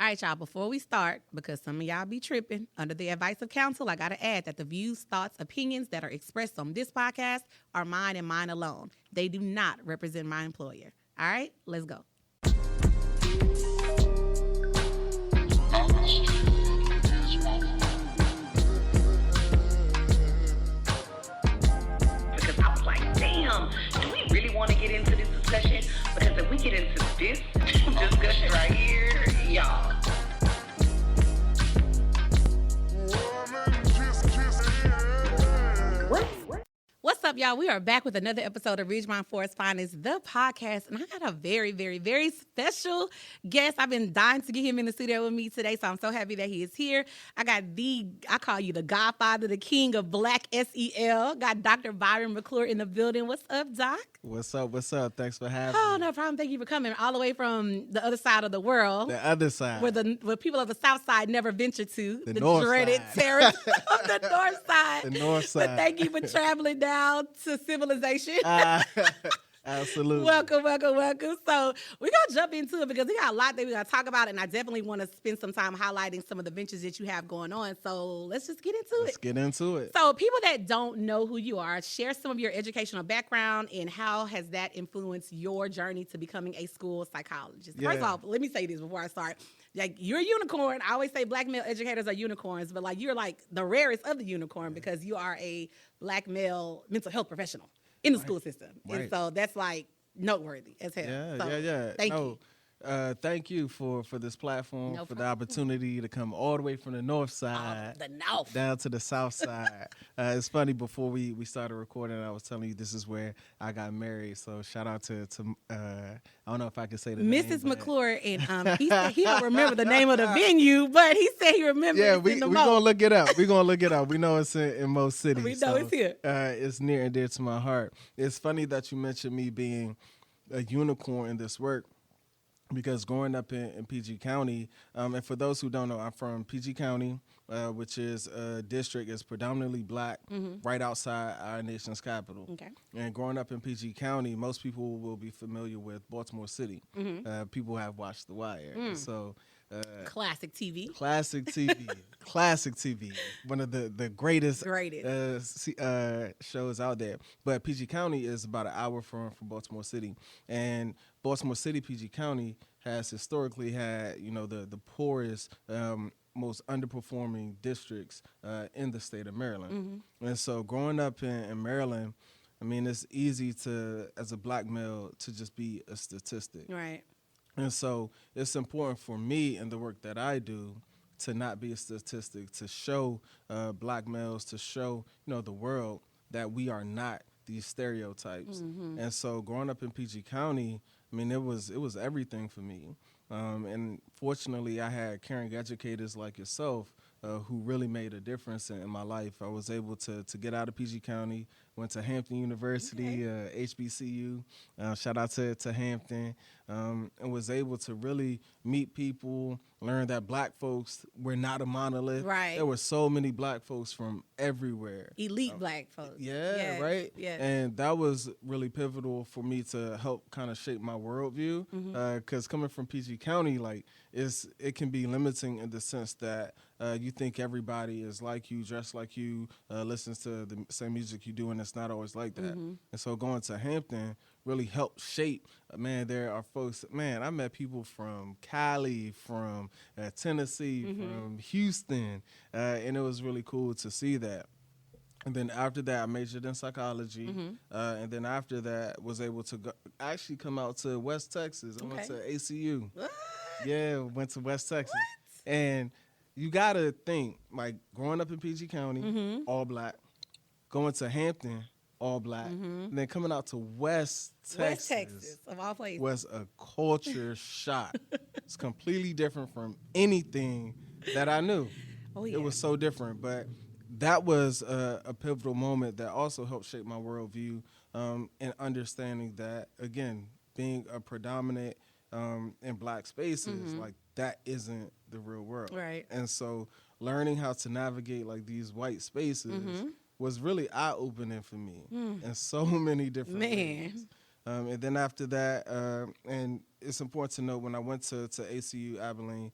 All right, y'all, before we start, because some of y'all be tripping, under the advice of counsel, I got to add that the views, thoughts, opinions that are expressed on this podcast are mine and mine alone. They do not represent my employer. All right, let's go. Because I was like, damn, do we really want to get into this discussion? Because if we get into this discussion right here, y'all. What's up, y'all? We are back with another episode of Ridgemont Forest Finest, the podcast, and I got a very, very, very special guest. I've been dying to get him in the studio with me today, so I'm so happy that he is here. I call you the godfather, the king of Black SEL. Got Dr. Byron McClure in the building. What's up, Doc? What's up? What's up? Thanks for having Oh, me. no problem. Thank you for coming all the way from the other side of the world. The other side. Where people of the South Side never venture to. The North dreaded Side. terrace of the North Side. The North Side. But thank you for traveling down to civilization. Absolutely. Welcome. So we're going to jump into it because we got a lot that we're going to talk about, and I definitely want to spend some time highlighting some of the ventures that you have going on. So let's just get into Let's get into it. So people that don't know who you are, share some of your educational background and how has that influenced your journey to becoming a school psychologist. Yeah. First off, let me say this before I start. Like, you're a unicorn. I always say Black male educators are unicorns, but like you're like the rarest of the unicorn because you are a Black male mental health professional in the school system. Right. And so that's like noteworthy as hell. Yeah. Thank you. Thank you for this platform, No for the problem. opportunity to come all the way from the north side The North. down to the south side. It's funny, before we started recording, I was telling you this is where I got married. So shout out to I don't know if I can say the name. Mrs. but- McClure, and he said he don't remember the name of the venue, but he said he remembers Yeah, it's we're in the going to most. look it up. We're going to look it up. We know it's in most cities. We know it's here. It's near and dear to my heart. It's funny that you mentioned me being a unicorn in this work, because growing up in PG County, and for those who don't know, I'm from PG County, which is a district is predominantly Black, right outside our nation's capital. Okay. And growing up in PG County, most people will be familiar with Baltimore City. People have watched The Wire. So Classic TV. classic TV, one of the greatest shows out there. But PG County is about an hour from Baltimore City, and Baltimore City, PG County has historically had the poorest, most underperforming districts in the state of Maryland. And so growing up in Maryland, I mean, it's easy to, as a Black male, to just be a statistic. Right. And so it's important for me in the work that I do to not be a statistic, to show Black males, to show the world that we are not these stereotypes. And so growing up in PG County, I mean, it was everything for me. And fortunately, I had caring educators like yourself who really made a difference in my life. I was able to get out of PG County, went to Hampton University, HBCU, shout out to Hampton, and was able to really meet people, learn that Black folks were not a monolith. Right. There were so many Black folks from everywhere. Elite Black folks. Yeah, right? Yeah. And that was really pivotal for me to help kind of shape my worldview. Because coming from PG County, like, it can be limiting in the sense that you think everybody is like you, dressed like you, listens to the same music you do, and it's not always like that. And so going to Hampton really helped shape, man, there are folks, man, I met people from Cali, from Tennessee, from Houston, and it was really cool to see that. And then after that, I majored in psychology, and then after that, was able to actually come out to West Texas. I went to ACU. What? Yeah, went to West Texas. And you got to think, like, growing up in PG County, all Black, going to Hampton, all Black, and then coming out to West Texas, of all places. was a culture shock. It's completely different from anything that I knew. Oh, yeah. It was so different, but that was a pivotal moment that also helped shape my worldview, and understanding that, again, being a predominant in Black spaces, like, that isn't the real world. Right. And so learning how to navigate, like, these white spaces was really eye-opening for me in so many different ways. And then after that, and it's important to note when I went to ACU Abilene,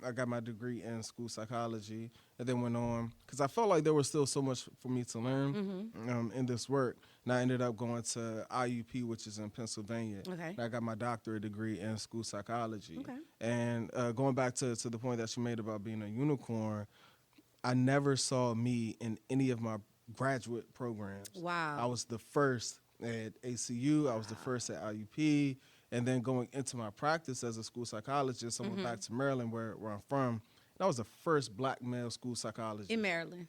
I got my degree in school psychology, and then went on because I felt like there was still so much for me to learn in this work. And I ended up going to IUP, which is in Pennsylvania. Okay. And I got my doctorate degree in school psychology. Okay. And going back to the point that you made about being a unicorn, I never saw me in any of my graduate programs. Wow. I was the first at ACU. I was the first at IUP. And then going into my practice as a school psychologist, I went back to Maryland, where I'm from. And I was the first black male school psychologist In Maryland.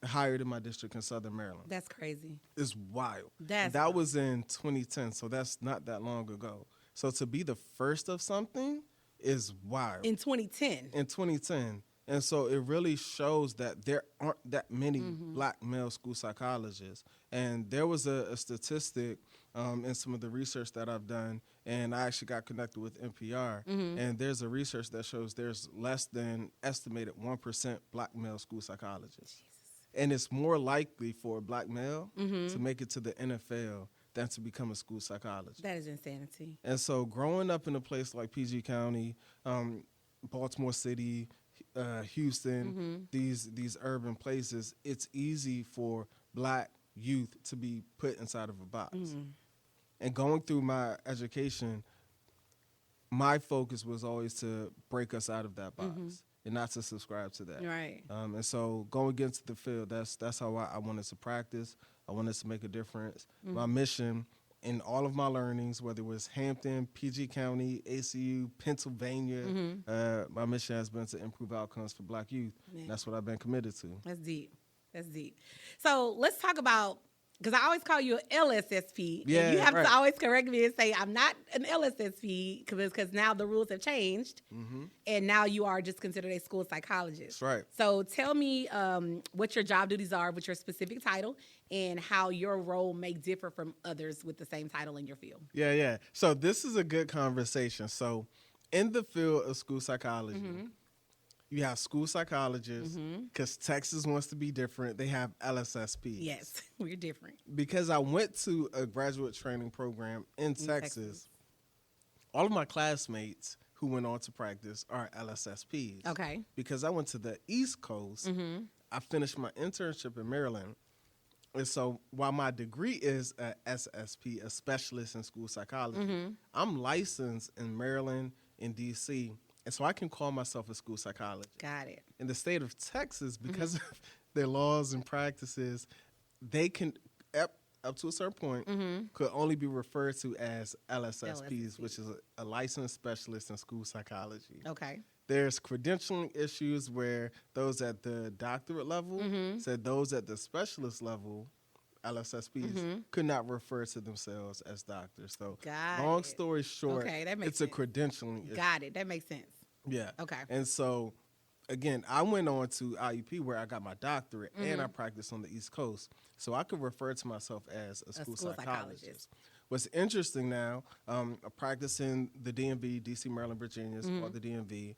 hired in my district in Southern Maryland. That's crazy. It's wild. That's that was in 2010, so that's not that long ago. So to be the first of something is wild. In 2010. In 2010. And so it really shows that there aren't that many black male school psychologists. And there was a statistic in some of the research that I've done, and I actually got connected with NPR, and there's a research that shows there's less than estimated 1% black male school psychologists. And it's more likely for a black male to make it to the NFL than to become a school psychologist. That is insanity. And so growing up in a place like PG County, Baltimore City, Houston, these urban places, it's easy for black youth to be put inside of a box. And going through my education, my focus was always to break us out of that box and not to subscribe to that. Right. And so going into the field, that's how I wanted to practice. I wanted to make a difference. My mission in all of my learnings, whether it was Hampton, PG County, ACU, Pennsylvania, my mission has been to improve outcomes for black youth. That's what I've been committed to. That's deep. That's deep. So let's talk about, because I always call you an LSSP. Yeah, and you have right. to always correct me and say, I'm not an LSSP, because now the rules have changed. And now you are just considered a school psychologist. That's right. So tell me what your job duties are with your specific title and how your role may differ from others with the same title in your field. Yeah. So this is a good conversation. So in the field of school psychology, you have school psychologists, because Texas wants to be different. They have LSSPs. Yes, we're different. Because I went to a graduate training program in Texas, all of my classmates who went on to practice are LSSPs. Okay. Because I went to the East Coast, I finished my internship in Maryland. And so while my degree is a SSP, a specialist in school psychology, I'm licensed in Maryland, in D.C., and so I can call myself a school psychologist. Got it. In the state of Texas, because of their laws and practices, they can, up to a certain point, could only be referred to as LSSPs, which is a licensed specialist in school psychology. Okay. There's credentialing issues where those at the doctorate level said those at the specialist level, LSSPs, could not refer to themselves as doctors. So long story short, that makes it's sense. a credentialing issue. Got it. That makes sense. Yeah. Okay. And so, again, I went on to IUP where I got my doctorate and I practiced on the East Coast. So I could refer to myself as a school psychologist. What's interesting now, I practiced in the DMV, DC, Maryland, Virginia, or the DMV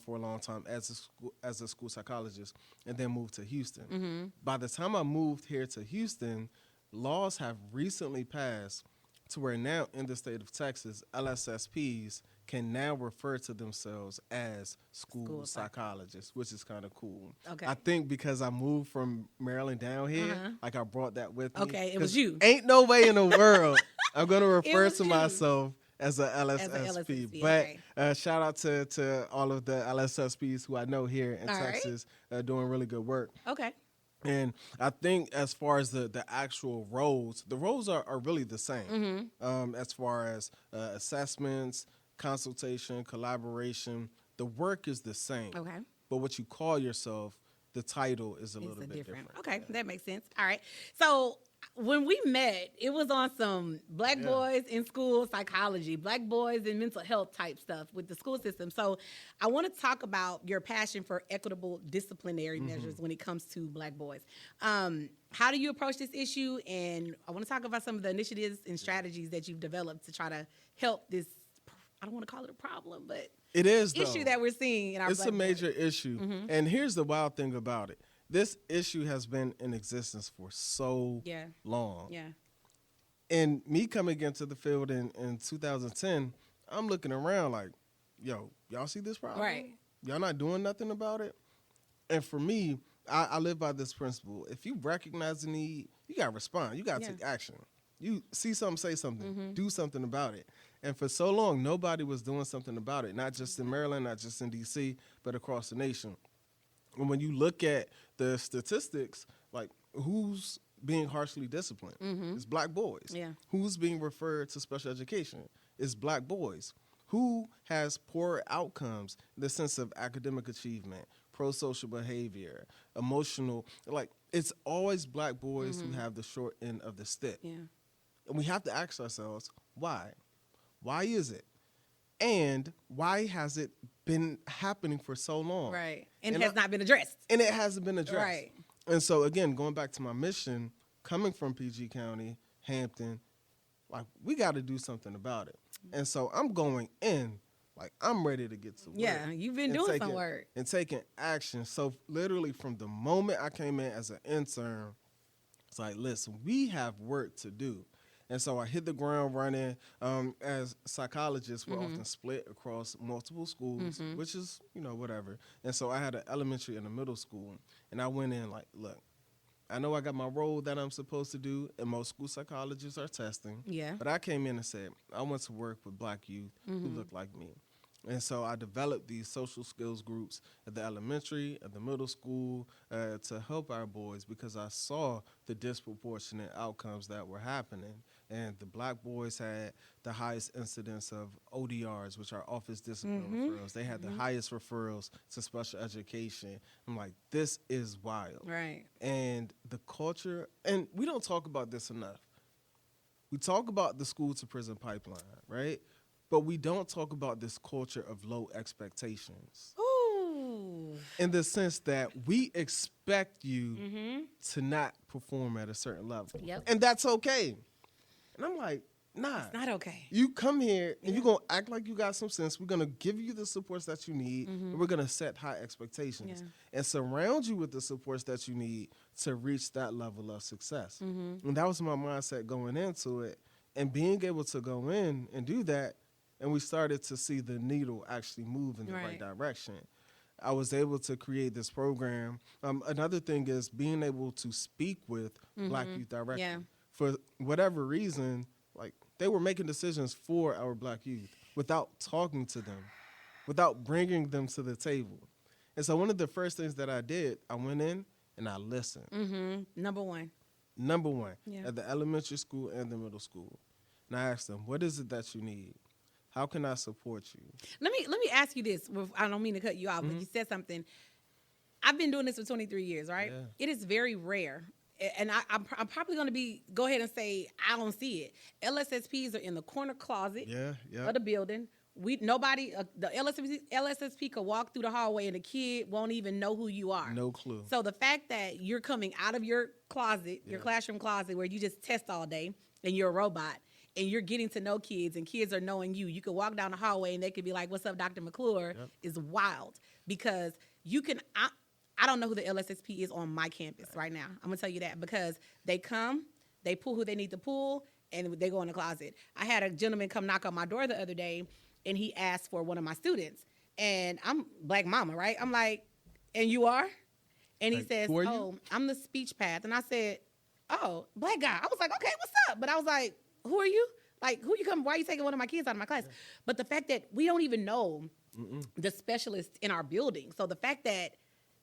for a long time as a school psychologist, and then moved to Houston. By the time I moved here to Houston, laws have recently passed to where now in the state of Texas, LSSPs can now refer to themselves as school psychologists, which is kind of cool. Okay. I think because I moved from Maryland down here, like I brought that with me. Okay, it was you. Ain't no way in the world I'm going to refer to you. myself as a LSSP. But shout out to all of the LSSPs who I know here in Texas doing really good work. Okay. And I think as far as the actual roles, the roles are really the same as far as assessments, consultation, collaboration. The work is the same. Okay. But what you call yourself, the title is a little bit different. Okay, that makes sense. All right. So when we met, it was on some black boys in school psychology, black boys in mental health type stuff with the school system. So I want to talk about your passion for equitable disciplinary measures when it comes to black boys. How do you approach this issue? And I want to talk about some of the initiatives and strategies that you've developed to try to help this, I don't want to call it a problem, but it is issue that we're seeing in our It's a major issue. And here's the wild thing about it. This issue has been in existence for so long. Yeah. And me coming into the field in 2010, I'm looking around like, yo, y'all see this problem? Right. Y'all not doing nothing about it? And for me, I live by this principle. If you recognize the need, you got to respond. You got to take action. You see something, say something, do something about it. And for so long, nobody was doing something about it, not just in Maryland, not just in D.C., but across the nation. And when you look at the statistics, like who's being harshly disciplined? It's black boys. Yeah. Who's being referred to special education? It's black boys. Who has poor outcomes in the sense of academic achievement, pro-social behavior, emotional, like it's always black boys who have the short end of the stick. Yeah. And we have to ask ourselves, why? Why is it? And why has it been happening for so long? Right. And it has not been addressed. And it hasn't been addressed. Right. And so, again, going back to my mission, coming from PG County, Hampton, like, we got to do something about it. And so I'm going in, like, I'm ready to get to work. Yeah, you've been doing some work. And taking action. So literally from the moment I came in as an intern, it's like, listen, we have work to do. And so I hit the ground running. As psychologists, we're often split across multiple schools, which is, whatever. And so I had an elementary and a middle school. And I went in like, look, I know I got my role that I'm supposed to do, and most school psychologists are testing. Yeah. But I came in and said, I want to work with black youth who look like me. And so I developed these social skills groups at the elementary, at the middle school, to help our boys because I saw the disproportionate outcomes that were happening. And the black boys had the highest incidence of ODRs, which are office discipline referrals. They had the highest referrals to special education. I'm like, this is wild. Right. And the culture, and we don't talk about this enough. We talk about the school to prison pipeline, right? But we don't talk about this culture of low expectations. Ooh. In the sense that we expect you to not perform at a certain level. Yep. And that's okay. And I'm like, nah. It's not okay. You come here and you're going to act like you got some sense. We're going to give you the supports that you need. And we're going to set high expectations and surround you with the supports that you need to reach that level of success. And that was my mindset going into it. And being able to go in and do that, and we started to see the needle actually move in the right direction. I was able to create this program. Another thing is being able to speak with black youth directly. Yeah. For whatever reason, like they were making decisions for our black youth without talking to them, without bringing them to the table. And so one of the first things that I did, I went in and I listened. Number one. At the elementary school and the middle school. And I asked them, what is it that you need? How can I support you? Let me ask you this. I don't mean to cut you off, but you said something. I've been doing this for 23 years, right? Yeah. It is very rare. And I'm probably going to go ahead and say I don't see it. LSSPs are in the corner closet of the building. The LSSP could walk through the hallway and the kid won't even know who you are. No clue. So the fact that you're coming out of your closet, your classroom closet where you just test all day and you're a robot, and you're getting to know kids, and kids are knowing you. You can walk down the hallway, and they could be like, what's up, Dr. McClure, is wild. Because you can, I don't know who the LSSP is on my campus right now. I'm going to tell you that. Because they come, they pull who they need to pull, and they go in the closet. I had a gentleman come knock on my door the other day, and he asked for one of my students. And I'm black mama, right? I'm like, and you are? And he says, I'm the speech path. And I said, oh, black guy. I was like, okay, what's up? But I was like, who are you? Like, who you come? Why are you taking one of my kids out of my class? Yeah. But the fact that we don't even know the specialists in our building. So the fact that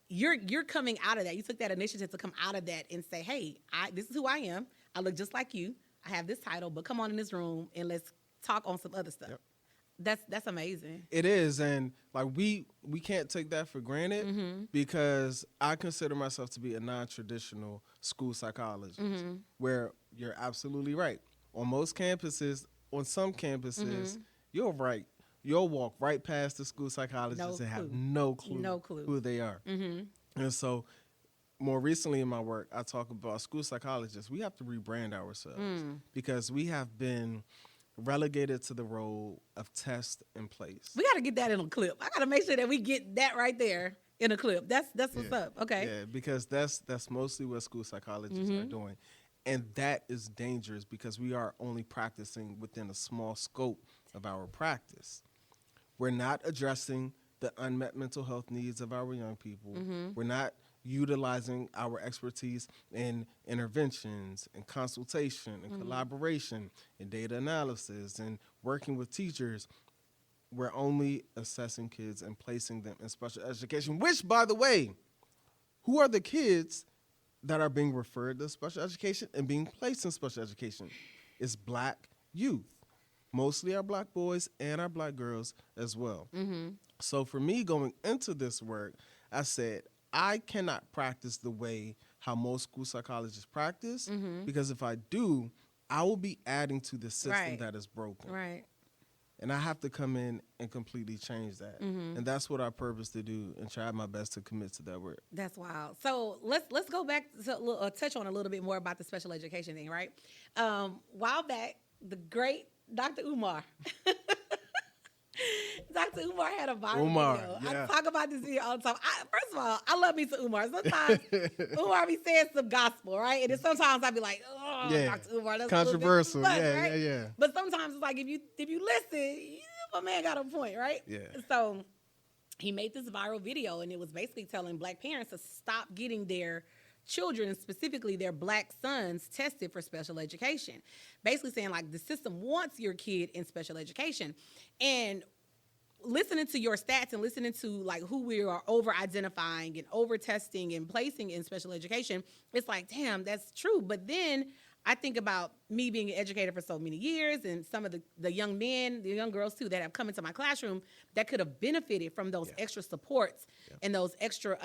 you're coming out of that, you took that initiative to come out of that and say, hey, this is who I am. I look just like you. I have this title, but come on in this room and let's talk on some other stuff. Yep. That's amazing. It is, and like we can't take that for granted because I consider myself to be a non-traditional school psychologist, where you're absolutely right. On most campuses, on some campuses, you'll walk right past the school psychologists and have no clue who they are. And so more recently in my work, I talk about school psychologists. We have to rebrand ourselves because we have been relegated to the role of test and place. We got to get that in a clip. I got to make sure that we get that right there in a clip. That's what's up. Okay. Yeah, because that's mostly what school psychologists are doing. And that is dangerous because we are only practicing within a small scope of our practice. We're not addressing the unmet mental health needs of our young people. We're not utilizing our expertise in interventions and consultation and collaboration and data analysis and working with teachers. We're only assessing kids and placing them in special education, which, by the way, who are the kids that are being referred to special education and being placed in special education? It's Black youth, mostly our Black boys and our Black girls as well. So for me going into this work, I said, I cannot practice the way how most school psychologists practice, because if I do, I will be adding to the system that is broken. Right. And I have to come in and completely change that. And that's what I purpose to do and try my best to commit to that work. That's wild. So let's go back to touch on a little bit more about the special education thing, right? While back, the great Dr. Umar. Dr. Umar had a viral video. Yeah. I talk about this video all the time. First of all, I love me some Umar. Sometimes Umar be saying some gospel, right? And then sometimes I be like, oh, Dr. Umar, that's controversial. A little bit too much, right? But sometimes it's like if you listen, my man got a point, right? Yeah. So he made this viral video, and it was basically telling Black parents to stop getting their children, specifically their Black sons, tested for special education. Basically saying, like, the system wants your kid in special education. And listening to your stats and listening to, like, who we are over-identifying and over-testing and placing in special education, it's like, damn, that's true. But then I think about me being an educator for so many years and some of the young men, the young girls, too, that have come into my classroom that could have benefited from those extra supports and those extra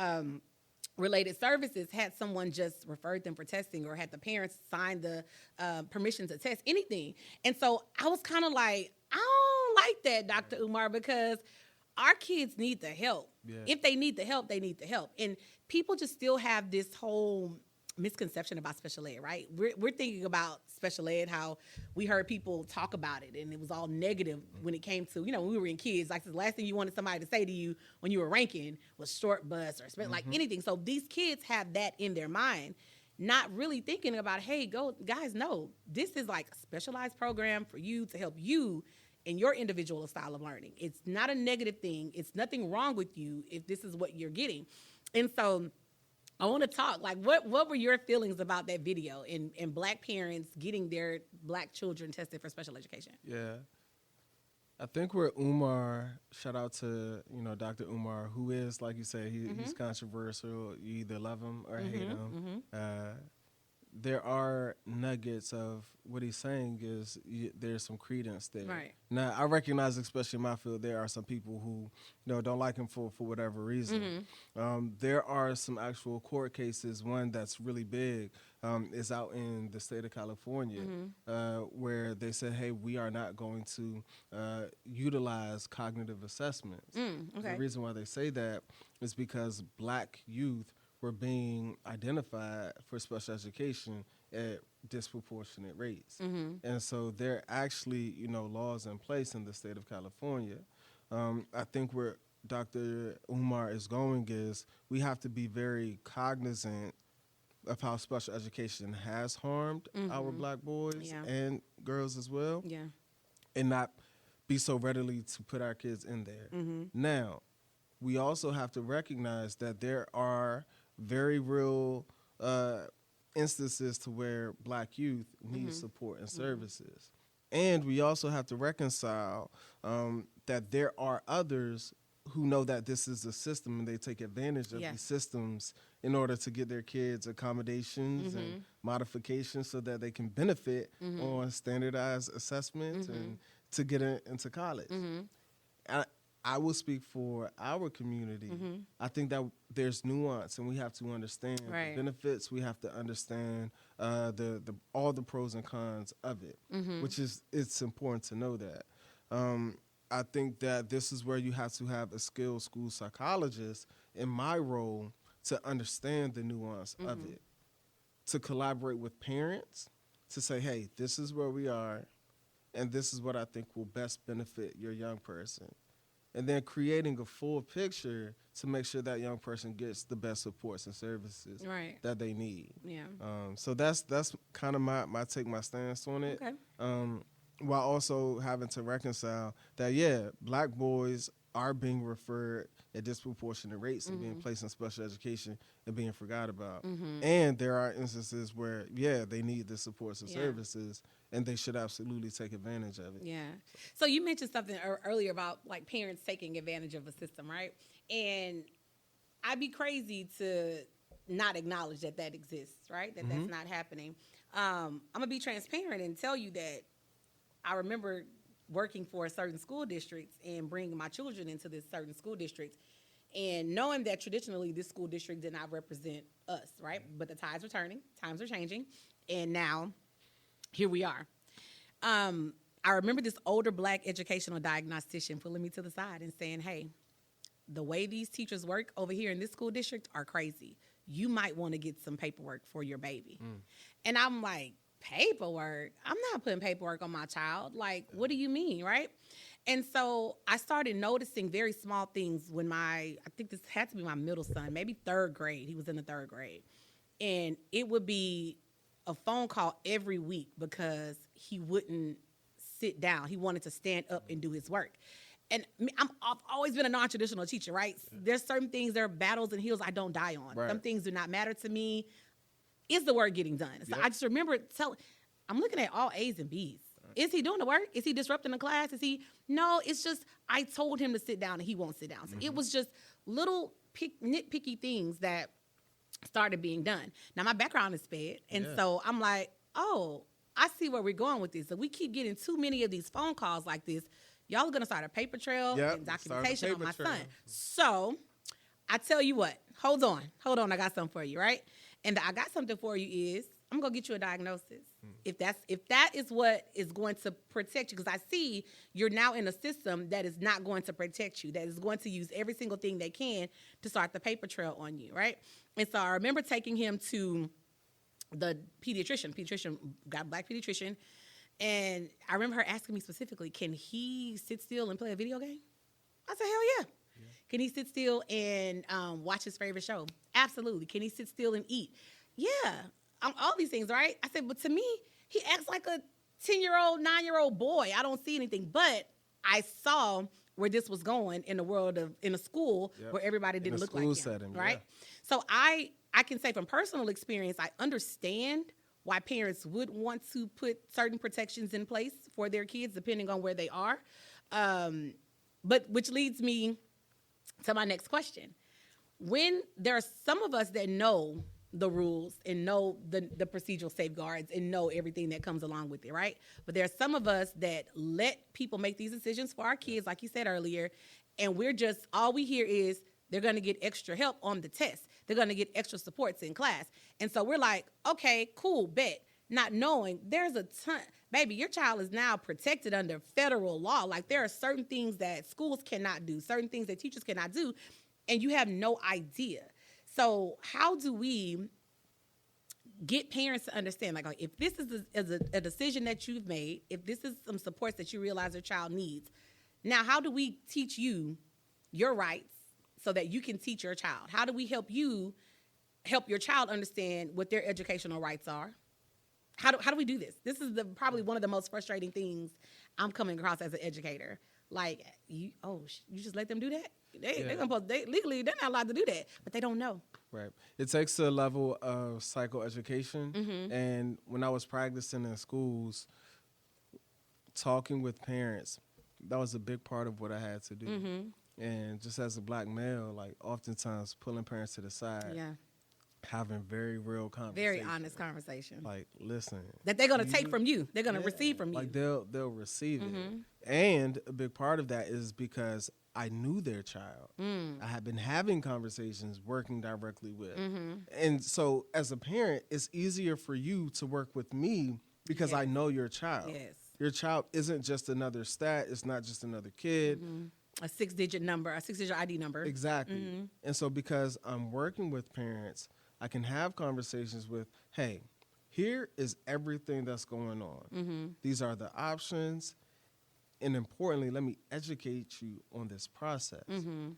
related services had someone just referred them for testing or had the parents sign the permission to test anything. And so I was kind of like, I don't like that, Dr. Umar, because our kids need the help. Yeah. If they need the help, they need the help. And people just still have this whole misconception about special ed, right? We're thinking about special ed, how we heard people talk about it, and it was all negative when it came to, when we were in kids. Like, the last thing you wanted somebody to say to you when you were ranking was short bus or like anything. So these kids have that in their mind, not really thinking about, hey, guys, no, this is like a specialized program for you to help you in your individual style of learning. It's not a negative thing. It's nothing wrong with you if this is what you're getting. And so I want to talk, like, what were your feelings about that video and Black parents getting their Black children tested for special education? Yeah. I think where Umar, shout out to, Dr. Umar, who is, like you said, he's controversial. You either love him or hate him. There are nuggets of what he's saying is there's some credence there. Right. Now, I recognize, especially in my field, there are some people who don't like him for whatever reason. There are some actual court cases. One that's really big is out in the state of California, where they said, hey, we are not going to utilize cognitive assessments. The reason why they say that is because Black youth were being identified for special education at disproportionate rates. And so there are actually, laws in place in the state of California. I think where Dr. Umar is going is we have to be very cognizant of how special education has harmed our Black boys and girls as well, and not be so readily to put our kids in there. Now, we also have to recognize that there are very real instances to where Black youth need support and services. And we also have to reconcile that there are others who know that this is a system and they take advantage of these systems in order to get their kids accommodations and modifications so that they can benefit on standardized assessments and to get into college. I will speak for our community. I think that there's nuance, and we have to understand the benefits. We have to understand all the pros and cons of it, which is it's important to know that. I think that this is where you have to have a skilled school psychologist in my role to understand the nuance of it, to collaborate with parents, to say, hey, this is where we are, and this is what I think will best benefit your young person. and then creating a full picture to make sure that young person gets the best supports and services that they need. Yeah. So that's kind of my stance on it. Okay. While also having to reconcile that, Black boys are being referred at disproportionate rates and being placed in special education and being forgot about. And there are instances where, they need the supports and services, and they should absolutely take advantage of it. Yeah. So you mentioned something earlier about like parents taking advantage of a system, right? And I'd be crazy to not acknowledge that exists, right? That's not happening. I'm going to be transparent and tell you that I remember working for a certain school districts and bringing my children into this certain school district and knowing that traditionally this school district did not represent us, right? But the tides are turning, times are changing, and now here we are. I remember this older Black educational diagnostician pulling me to the side and saying, hey, the way these teachers work over here in this school district are crazy. You might want to get some paperwork for your baby. And I'm like, paperwork? I'm not putting paperwork on my child. Like, what do you mean, right? And so I started noticing very small things when I think this had to be my middle son, maybe third grade. He was in the third grade. And it would be a phone call every week because he wouldn't sit down. He wanted to stand up and do his work. And I've always been a non-traditional teacher, right? There's certain things, there are battles and hills I don't die on. Right. Some things do not matter to me. Is the work getting done? So I just remember I'm looking at all A's and B's. Is he doing the work? Is he disrupting the class? No, it's just I told him to sit down and he won't sit down. So it was just little nitpicky things that started being done. Now, my background is SPED, and so I'm like, oh, I see where we're going with this. So we keep getting too many of these phone calls like this. Y'all are going to start a paper trail and documentation on my son. So I tell you what, hold on, I got something for you, right? And I got something for you is I'm going to get you a diagnosis. If that is what is going to protect you, because I see you're now in a system that is not going to protect you, that is going to use every single thing they can to start the paper trail on you, right? And so I remember taking him to the pediatrician, got a Black pediatrician, and I remember her asking me specifically, can he sit still and play a video game? I said, hell yeah. Can he sit still and watch his favorite show? Absolutely. Can he sit still and eat? Yeah. All these things, right? I said, but to me, he acts like a 10-year-old, 9-year-old boy. I don't see anything. But I saw where this was going in the world in a school where everybody didn't look like him, setting, right? So I can say from personal experience, I understand why parents would want to put certain protections in place for their kids, depending on where they are. But which leads me to my next question. When there are some of us that know the rules and know the procedural safeguards and know everything that comes along with it, right? But there are some of us that let people make these decisions for our kids, like you said earlier, and all we hear is they're going to get extra help on the test. They're going to get extra supports in class. And so we're like, okay, cool, bet. Not knowing there's a ton, baby, your child is now protected under federal law. Like there are certain things that schools cannot do, certain things that teachers cannot do, and you have no idea. So how do we get parents to understand, like if this is a decision that you've made, if this is some supports that you realize your child needs, now how do we teach you your rights so that you can teach your child? How do we help you help your child understand what their educational rights are? How do we do this? This is probably one of the most frustrating things I'm coming across as an educator. Like, you just let them do that? Legally, they're not allowed to do that, but they don't know. Right. It takes a level of psychoeducation. And when I was practicing in schools, talking with parents, that was a big part of what I had to do. And just as a Black male, like oftentimes pulling parents to the side. Yeah. Having very real conversations. Very honest conversation. Like, listen. That they're going to take from you. They're going to receive from you. Like, they'll receive it. And a big part of that is because I knew their child. I had been having conversations, working directly with. And so, as a parent, it's easier for you to work with me because I know your child. Yes. Your child isn't just another stat. It's not just another kid. A 6-digit number, a 6-digit ID number. Exactly. And so because I'm working with parents, I can have conversations with, hey, here is everything that's going on. These are the options. and importantly, let me educate you on this process. And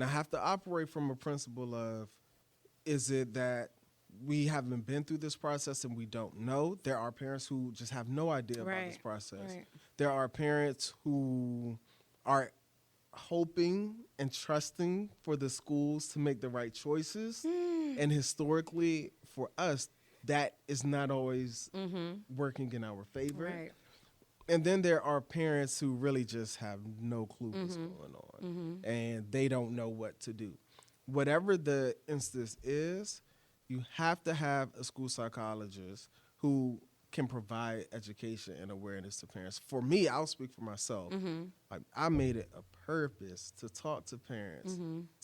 I have to operate from a principle of, is it that we haven't been through this process and we don't know? There are parents who just have no idea about this process. Right. There are parents who are hoping and trusting for the schools to make the right choices. And historically, for us, that is not always working in our favor. Right. And then there are parents who really just have no clue what's going on. And they don't know what to do. Whatever the instance is, you have to have a school psychologist who can provide education and awareness to parents. For me, I'll speak for myself. Like, I made it a purpose to talk to parents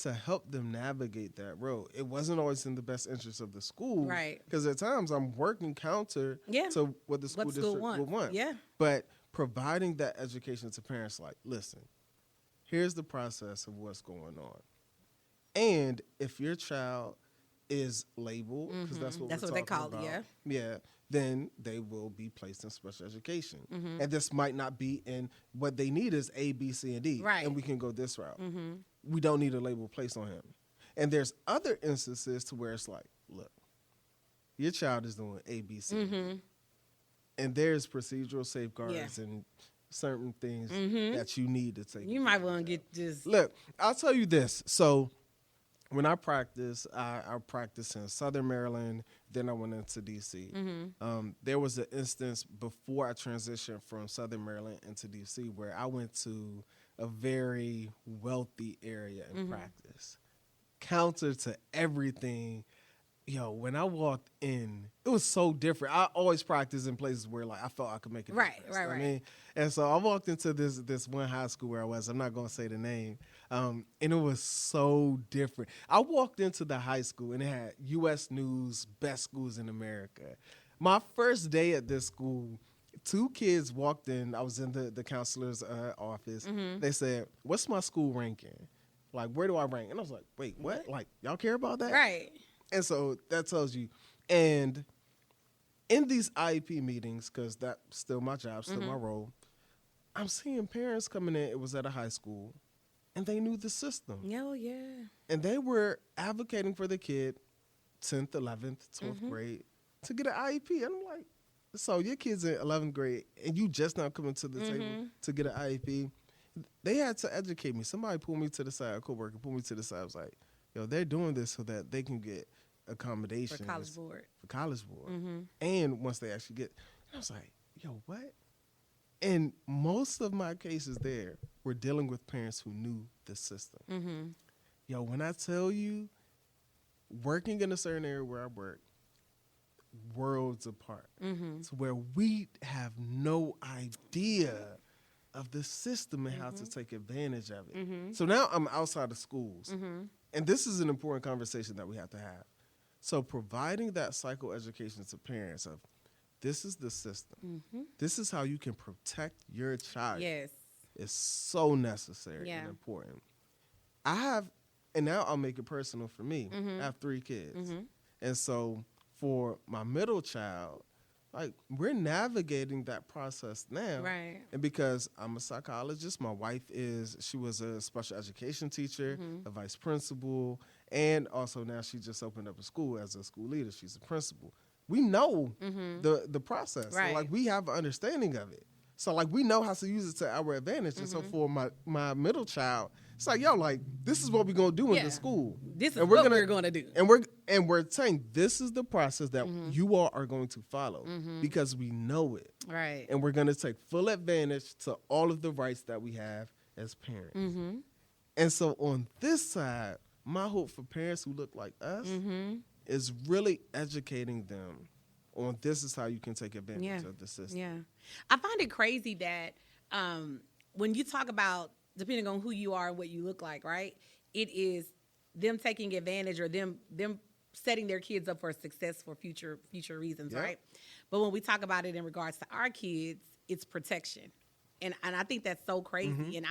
to help them navigate that road. It wasn't always in the best interest of the school, right? Because at times I'm working counter to what the school district would want. Yeah. But providing that education to parents, like, listen, here's the process of what's going on, and if your child is labeled, because that's what they call it, then they will be placed in special education. And this might not be in what they need is A, B, C, and D. Right. And we can go this route. We don't need a label placed on him. And there's other instances to where it's like, look, your child is doing A, B, C, and D. And there's procedural safeguards and certain things that you need to take. You might want to get just... Look, I'll tell you this. So when I practiced, I practiced in Southern Maryland, then I went into D.C. There was an instance before I transitioned from Southern Maryland into D.C. where I went to a very wealthy area in practice. Counter to everything. Yo, when I walked in, it was so different. I always practiced in places where, like, I felt I could make a difference. Right. I mean, and so I walked into this one high school where I was. I'm not going to say the name. And it was so different. I walked into the high school, and it had U.S. News, best schools in America. My first day at this school, 2 kids walked in. I was in the counselor's office. They said, what's my school ranking? Like, where do I rank? And I was like, wait, what? Like, y'all care about that? Right. And so that tells you. And in these IEP meetings, because that's still my job, still my role, I'm seeing parents coming in. It was at a high school, and they knew the system. Oh, yeah. And they were advocating for the kid, 10th, 11th, 12th grade, to get an IEP. And I'm like, so your kid's in 11th grade, and you just now coming to the table to get an IEP. They had to educate me. Somebody pulled me to the side, a coworker pulled me to the side. I was like, yo, they're doing this so that they can get accommodations for college board. And once they actually get, I was like, yo, what? And most of my cases there were dealing with parents who knew the system. Yo, when I tell you, working in a certain area where I work, worlds apart. To where we have no idea of the system and how to take advantage of it. So now I'm outside of schools. And this is an important conversation that we have to have. So providing that psychoeducation to parents of, this is the system. This is how you can protect your child. Yes. It's so necessary and important. And now I'll make it personal for me. I have 3 kids. And so for my middle child, like, we're navigating that process now. Right. And because I'm a psychologist, my wife she was a special education teacher, a vice principal, and also now she just opened up a school as a school leader. She's a principal. We know the process. Right. So, like, we have an understanding of it. So, like, we know how to use it to our advantage. And so for my middle child, it's like, yo, like, this is what we're going to do in the school. This is what we're going to do. And we're saying this is the process that you all are going to follow because we know it. Right. And we're going to take full advantage to all of the rights that we have as parents. And so on this side, my hope for parents who look like us is really educating them on this is how you can take advantage of the system. Yeah. I find it crazy that when you talk about, depending on who you are and what you look like, right, it is them taking advantage or them setting their kids up for success for future reasons, right? But when we talk about it in regards to our kids, it's protection. And I think that's so crazy. And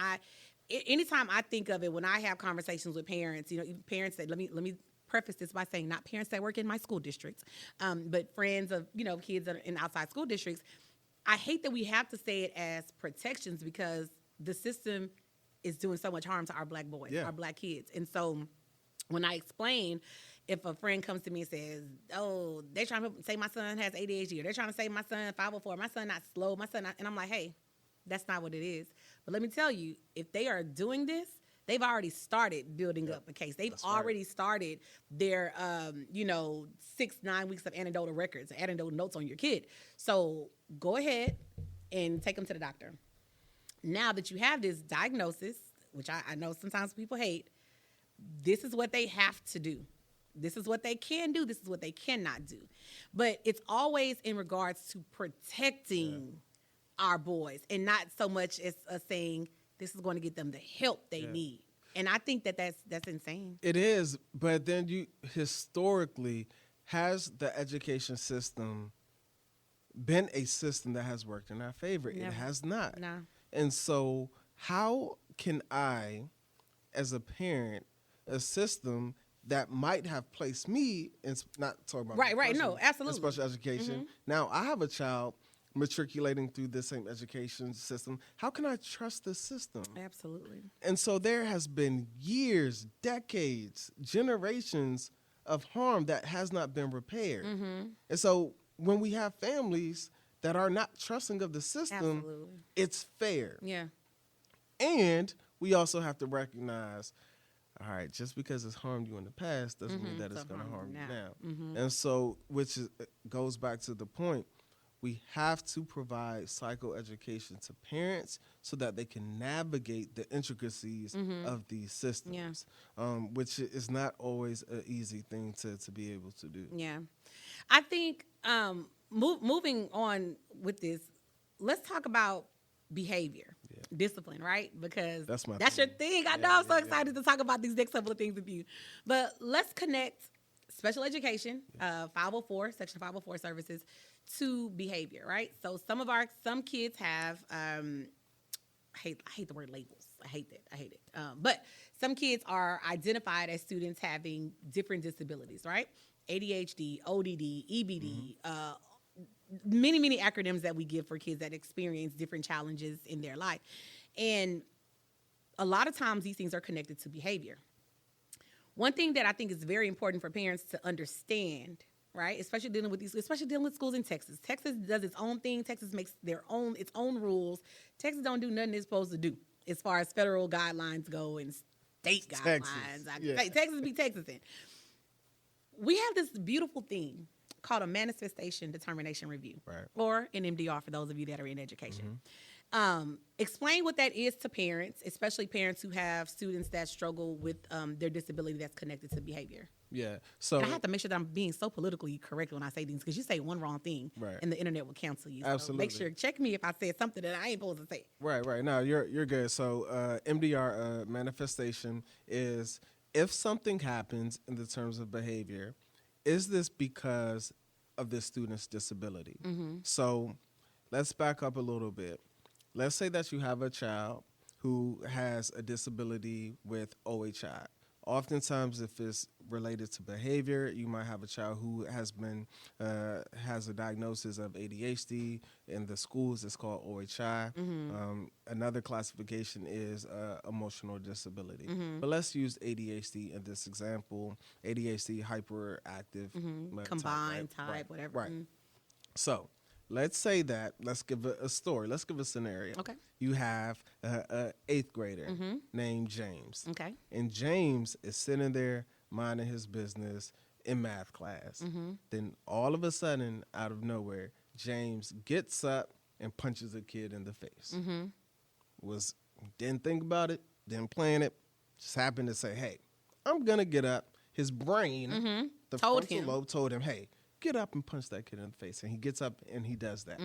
anytime I think of it, when I have conversations with parents, parents that, let me preface this by saying not parents that work in my school districts, but friends of, kids that are in outside school districts, I hate that we have to say it as protections because the system is doing so much harm to our black boys, our black kids. And so when I explain, if a friend comes to me and says, oh, they're trying to say my son has ADHD, or they're trying to say my son 504, my son not slow, my son not, and I'm like, hey, that's not what it is. But let me tell you, if they are doing this, they've already started building up a case. They've already started their, 6-9 weeks of anecdotal records, anecdotal notes on your kid. So go ahead and take them to the doctor. Now that you have this diagnosis, which I know sometimes people hate, this is what they have to do. This is what they can do. This is what they cannot do. But it's always in regards to protecting our boys and not so much as saying this is going to get them the help they need. And I think that's insane. It is, but then you historically, has the education system been a system that has worked in our favor? Never. It has not. No. And so how can I, as a parent, a system that might have placed me in, not talking about right, no, absolutely, in special education. Now I have a child matriculating through the same education system. How can I trust the system? Absolutely. And so there has been years, decades, generations of harm that has not been repaired. And so when we have families that are not trusting of the system, it's fair. Yeah. And we also have to recognize, all right, just because it's harmed you in the past doesn't mean that it's going to harm you now. And so, goes back to the point, we have to provide psychoeducation to parents so that they can navigate the intricacies of these systems, which is not always an easy thing to be able to do. Yeah. I think moving on with this, let's talk about behavior, discipline, right? Because that's your thing. I know I'm so excited to talk about these next couple of things with you. But let's connect special education, 504, Section 504 services, to behavior, right? So some kids have, I hate the word labels. I hate it. But some kids are identified as students having different disabilities, right? ADHD, ODD, EBD, many acronyms that we give for kids that experience different challenges in their life. And a lot of times these things are connected to behavior. One thing that I think is very important for parents to understand, right, especially dealing with schools in Texas. Texas does its own thing. Texas makes its own rules. Texas don't do nothing it's supposed to do as far as federal guidelines go and state guidelines. Texas be Texasing. We have this beautiful thing called a manifestation determination review, or an MDR for those of you that are in education. Explain what that is to parents, especially parents who have students that struggle with their disability that's connected to behavior. Yeah. So and I have to make sure that I'm being so politically correct when I say things, because you say one wrong thing and the internet will cancel you. So absolutely. Make sure, check me if I said something that I ain't supposed to say. Right. No, you're good. So MDR manifestation is if something happens in the terms of behavior, is this because of the student's disability? So let's back up a little bit. Let's say that you have a child who has a disability with OHI. Oftentimes, if it's related to behavior, you might have a child who has a diagnosis of ADHD. In the schools, it's called OHI. Another classification is emotional disability. But let's use ADHD in this example. ADHD, hyperactive. Combined type, whatever. Right. So let's say that, let's give a story. Let's give a scenario. Okay. You have an 8th grader named James. Okay. And James is sitting there minding his business in math class. Then all of a sudden, out of nowhere, James gets up and punches a kid in the face. Didn't think about it, didn't plan it, just happened to say, hey, I'm going to get up. His brain, the frontal lobe, told him, hey, get up and punch that kid in the face. And he gets up and he does that.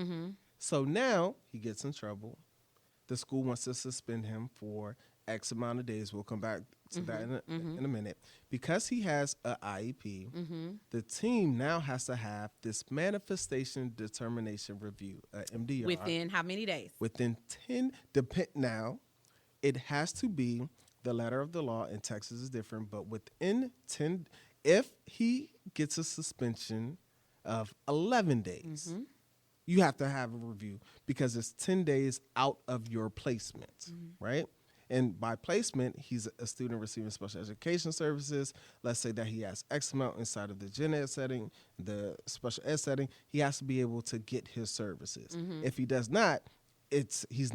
So now he gets in trouble. The school wants to suspend him for X amount of days. We'll come back to that in a minute. Because he has an IEP, the team now has to have this manifestation determination review, MDR. Within how many days? Within 10, now, it has to be the letter of the law. In Texas is different, but within 10, if he gets a suspension of 11 days, you have to have a review because it's 10 days out of your placement, right? And by placement, he's a student receiving special education services. Let's say that he has X amount inside of the gen ed setting, the special ed setting. He has to be able to get his services. If he does not, he's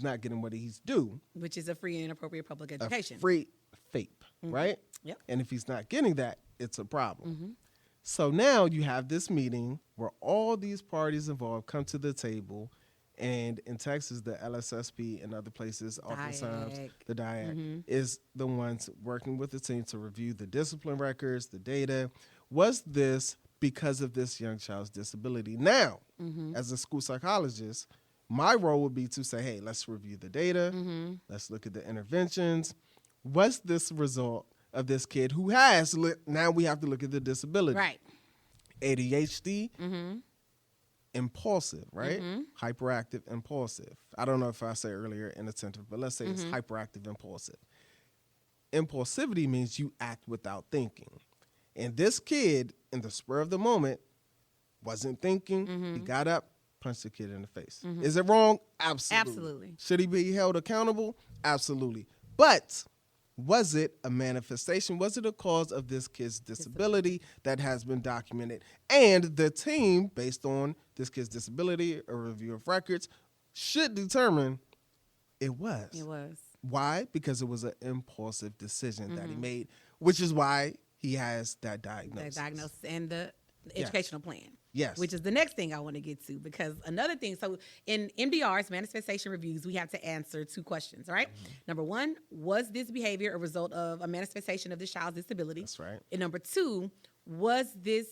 not getting what he's due. Which is a free and appropriate public education. A free FAPE, right? Yep. And if he's not getting that, it's a problem. So now you have this meeting where all these parties involved come to the table. And in Texas, the LSSP and other places, oftentimes the DIAC is the ones working with the team to review the discipline records, the data. Was this because of this young child's disability? Now, as a school psychologist, my role would be to say, hey, let's review the data. Let's look at the interventions. Was this a result of this kid who has, now we have to look at the disability. Right. ADHD. Impulsive, right? Hyperactive, impulsive. I don't know if I said earlier inattentive, but let's say it's hyperactive, impulsive. Impulsivity means you act without thinking. And this kid, in the spur of the moment, wasn't thinking. He got up, punched the kid in the face. Is it wrong? Absolutely. Should he be held accountable? Absolutely. But was it a manifestation? Was it a cause of this kid's disability that has been documented? And the team, based on this kid's disability, a review of records, should determine it was. It was. Why? Because it was an impulsive decision that he made, which is why he has that diagnosis. The diagnosis and the educational plan. Yes. Which is the next thing I want to get to, because another thing, so in MDRs, manifestation reviews, we have to answer 2 questions, right? Number 1, was this behavior a result of a manifestation of this child's disability? That's right. And number 2, was this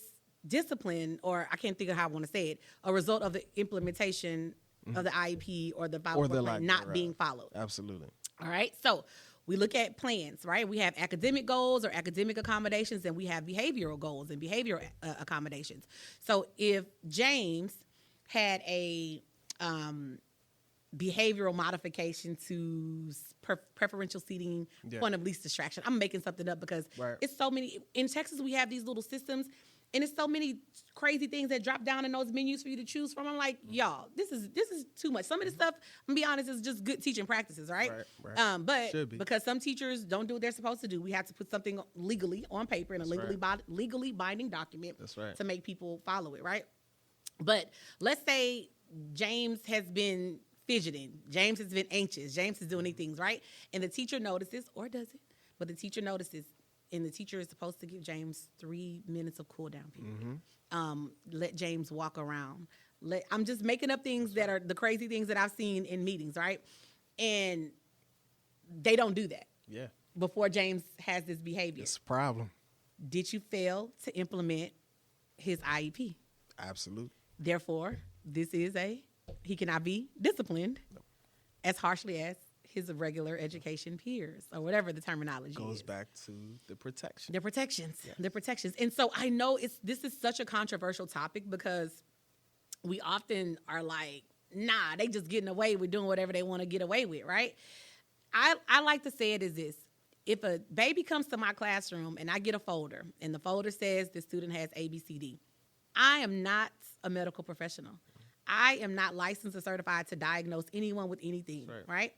discipline, or I can't think of how I want to say it, a result of the implementation of the IEP or the plan not being followed? Absolutely. All right. So we look at plans, right? We have academic goals or academic accommodations, and we have behavioral goals and behavioral accommodations. So if James had a behavioral modification to preferential seating, point of least distraction, I'm making something up because it's so many. In Texas, we have these little systems, and it's so many crazy things that drop down in those menus for you to choose from. I'm like, y'all, this is too much. Some of this stuff, I'm gonna be honest, is just good teaching practices, right? But because some teachers don't do what they're supposed to do, we have to put something legally on paper in a legally binding document to make people follow it, right? But let's say James has been fidgeting, James has been anxious, James is doing these things, right? And the teacher notices, or doesn't, but the teacher notices, and the teacher is supposed to give James 3 minutes of cool down period. Let James walk around. I'm just making up things that are the crazy things that I've seen in meetings, right? And they don't do that. Yeah. Before James has this behavior. It's a problem. Did you fail to implement his IEP? Absolutely. Therefore, he cannot be disciplined as harshly as his regular education peers, or whatever the terminology goes back to the protection. The protections. And so I know this is such a controversial topic because we often are like, nah, they just getting away with doing whatever they want to get away with, right? I like to say it as this. If a baby comes to my classroom and I get a folder and the folder says the student has ABCD, I am not a medical professional. I am not licensed or certified to diagnose anyone with anything, right?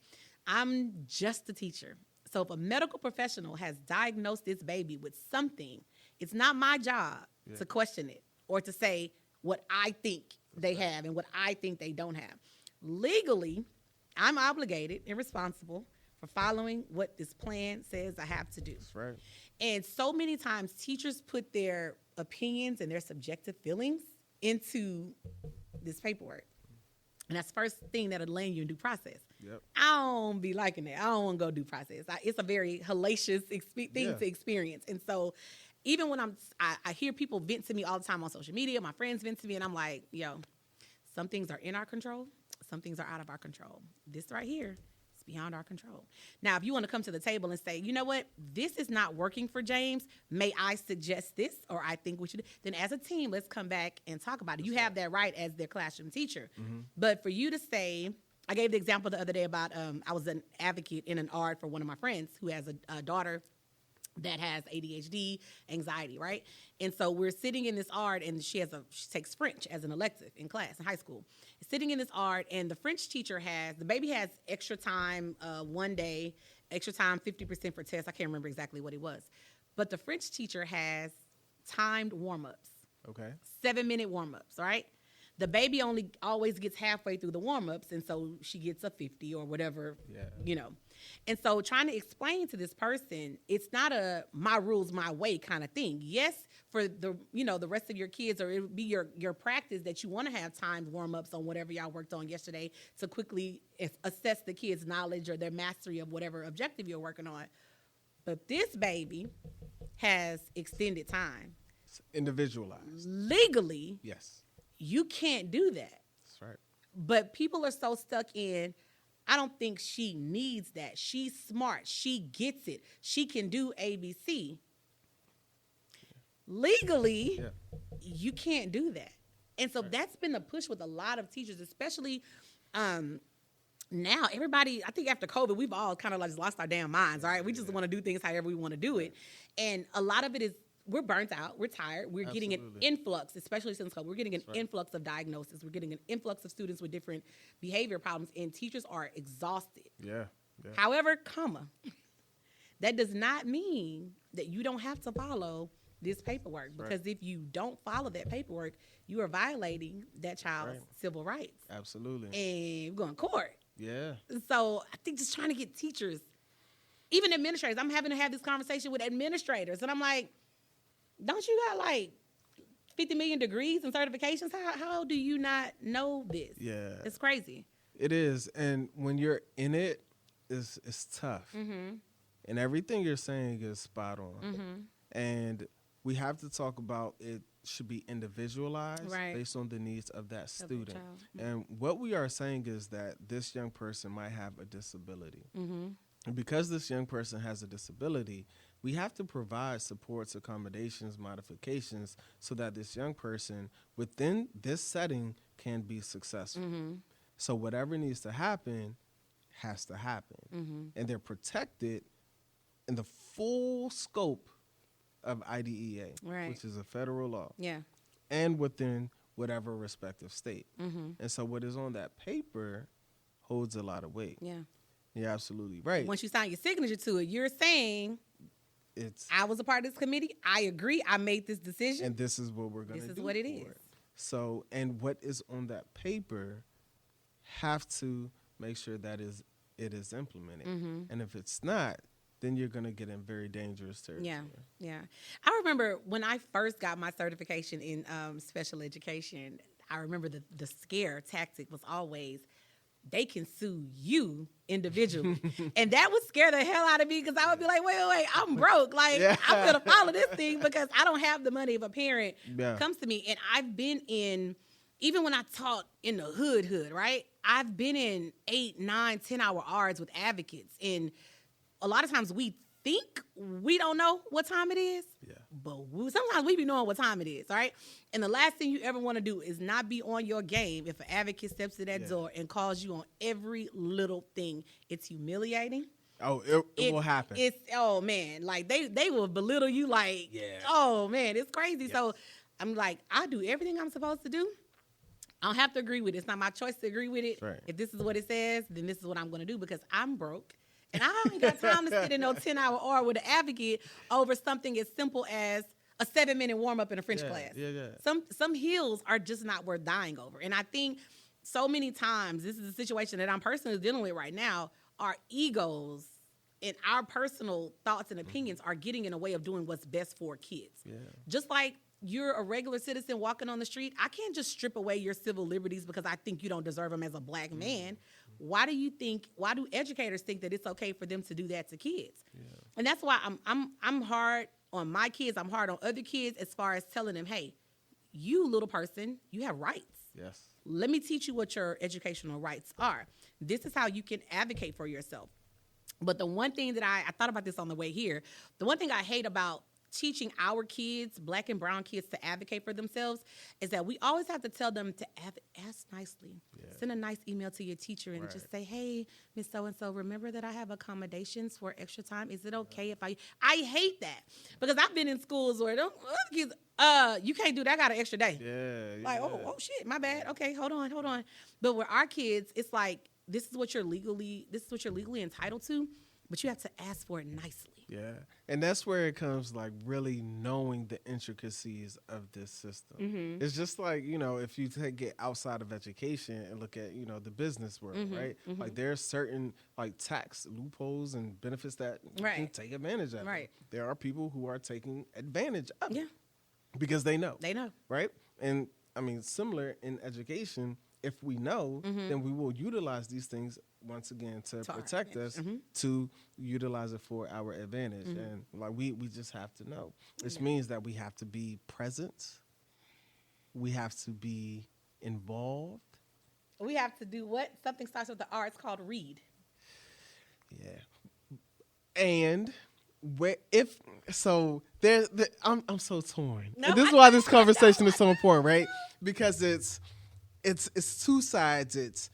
I'm just a teacher. So if a medical professional has diagnosed this baby with something, it's not my job to question it or to say what I think they have and what I think they don't have. Legally, I'm obligated and responsible for following what this plan says I have to do. That's right. And so many times teachers put their opinions and their subjective feelings into this paperwork. And that's the first thing that'll land you in due process. Yep. I don't be liking that. I don't want to go due process. It's a very hellacious thing to experience. And so even when I hear people vent to me all the time on social media, my friends vent to me, and I'm like, yo, some things are in our control. Some things are out of our control. This right here is beyond our control. Now, if you want to come to the table and say, you know what, this is not working for James, may I suggest this, or I think we should, then as a team, let's come back and talk about it. You have that right as their classroom teacher. But for you to say, I gave the example the other day about I was an advocate in an ARD for one of my friends who has a daughter that has ADHD, anxiety, right? And so we're sitting in this art, and she takes French as an elective in class in high school. Sitting in this art, and the French teacher the baby has extra time one day, extra time 50% for tests. I can't remember exactly what it was. But the French teacher has timed warm-ups. Okay. 7-minute warm-ups, right? The baby always gets halfway through the warm-ups, and so she gets a 50 or whatever, And so trying to explain to this person, it's not a my rules, my way kind of thing. Yes, for the rest of your kids, or it would be your practice that you want to have timed warm-ups on whatever y'all worked on yesterday to quickly assess the kids' knowledge or their mastery of whatever objective you're working on. But this baby has extended time. It's individualized. Legally, Yes. you can't do that. That's right. But people are so stuck in, I don't think she needs that. She's smart. She gets it. She can do ABC. Legally, you can't do that. And so that's been a push with a lot of teachers, especially now. Everybody, I think after COVID, we've all kind of like lost our damn minds, all right? We just want to do things however we want to do it. And a lot of it is, we're burnt out. We're tired. We're getting an influx, especially since COVID. We're getting an influx of diagnosis. We're getting an influx of students with different behavior problems, and teachers are exhausted. Yeah. However, that does not mean that you don't have to follow this paperwork, because if you don't follow that paperwork, you are violating that child's civil rights. Absolutely. And we're going to court. Yeah. So I think just trying to get teachers, even administrators. I'm having to have this conversation with administrators, and I'm like, don't you got like 50 million degrees and certifications? How do you not know this? Yeah. It's crazy. It is. And when you're in it, it's tough. Mm-hmm. And everything you're saying is spot on. Mm-hmm. And we have to talk about it should be individualized based on the needs of that student. And what we are saying is that this young person might have a disability. Mm-hmm. And because this young person has a disability, we have to provide supports, accommodations, modifications so that this young person within this setting can be successful. Mm-hmm. So whatever needs to happen has to happen. Mm-hmm. And they're protected in the full scope of IDEA, which is a federal law. Yeah. And within whatever respective state. Mm-hmm. And so what is on that paper holds a lot of weight. Yeah. You're absolutely right. Once you sign your signature to it, you're saying, I was a part of this committee. I agree. I made this decision. And this is what we're going to do. This is what it is. So, and what is on that paper have to make sure that it is implemented. Mm-hmm. And if it's not, then you're going to get in very dangerous territory. Yeah. I remember when I first got my certification in special education, I remember the scare tactic was always, they can sue you individually. And that would scare the hell out of me, because I would be like, wait, I'm broke. Like, I'm going to follow this thing because I don't have the money if a parent comes to me. And I've been in, even when I taught in the hood, right? I've been in 8, 9, 10-hour hours with advocates. And a lot of times we think we don't know what time it is, but sometimes we be knowing what time it is, right? And the last thing you ever want to do is not be on your game if an advocate steps to that door and calls you on every little thing. It's humiliating. Oh, it will happen. Oh man, like they will belittle you, like, oh man, it's crazy. So I'm like, I do everything I'm supposed to do. I don't have to agree with it. It's not my choice to agree with it. Right. If this is what it says, then this is what I'm going to do, because I'm broke. And I ain't got time to sit in no 10-hour hour with an advocate over something as simple as a 7-minute warm-up in a French class. Yeah. Some hills are just not worth dying over. And I think so many times, this is a situation that I'm personally dealing with right now, our egos and our personal thoughts and opinions are getting in the way of doing what's best for kids. Yeah. Just like you're a regular citizen walking on the street, I can't just strip away your civil liberties because I think you don't deserve them as a black man. Why do educators think that it's okay for them to do that to kids? Yeah. And that's why I'm hard on my kids. I'm hard on other kids as far as telling them, hey, you little person, you have rights. Yes. Let me teach you what your educational rights are. This is how you can advocate for yourself. But the one thing that I thought about this on the way here, the one thing I hate about teaching our kids, black and brown kids, to advocate for themselves is that we always have to tell them to ask nicely. Yeah. Send a nice email to your teacher and just say, hey, Miss So-and-so, remember that I have accommodations for extra time. Is it okay if I hate that because I've been in schools where kids, you can't do that. I got an extra day. Yeah. Like, oh shit, my bad. Okay, hold on. But with our kids, it's like, this is what you're legally entitled to, but you have to ask for it nicely. Yeah. And that's where it comes, like, really knowing the intricacies of this system. Mm-hmm. It's just like, if you get outside of education and look at, the business world, right? Mm-hmm. Like, there's certain, like, tax loopholes and benefits that you can take advantage of. Right. There are people who are taking advantage of it because they know. Right? And, I mean, similar in education, if we know, then we will utilize these things once again to protect us, to utilize it for our advantage. And like we just have to know. Which means that we have to be present. We have to be involved. We have to do what? Something starts with the R. It's called read. Yeah. And I'm so torn. No, and this is why this conversation is so important, right? Because it's two sides. It's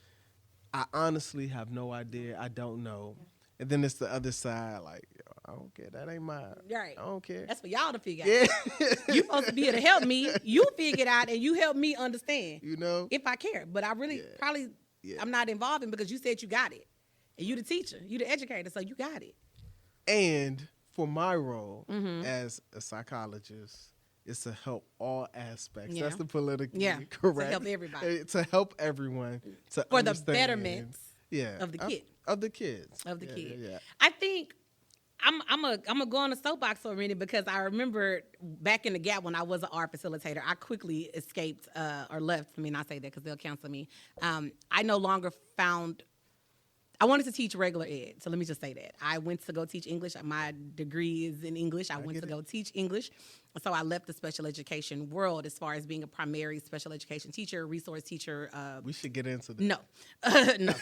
I honestly have no idea. I don't know. And then it's the other side, like, I don't care. That ain't mine. Right. I don't care. That's for y'all to figure out. You supposed to be here to help me. You figure it out and you help me understand. If I care. But I really I'm not involved in because you said you got it. And you the teacher. You the educator, so you got it. And for my role as a psychologist, is to help all aspects. That's the politically correct. To help everybody. To help everyone to for understand. The betterment of the kid. Of the kids. Of the kid. Yeah. I think I'm gonna go on a soapbox for a minute because I remember back in the gap when I was an art facilitator, I quickly escaped or left. I mean, I say that because they'll cancel me. I no longer found. I wanted to teach regular ed, so let me just say that. I went to go teach English. My degree is in English. I went to go teach English. So I left the special education world as far as being a primary special education teacher, resource teacher. We should get into this. No. No.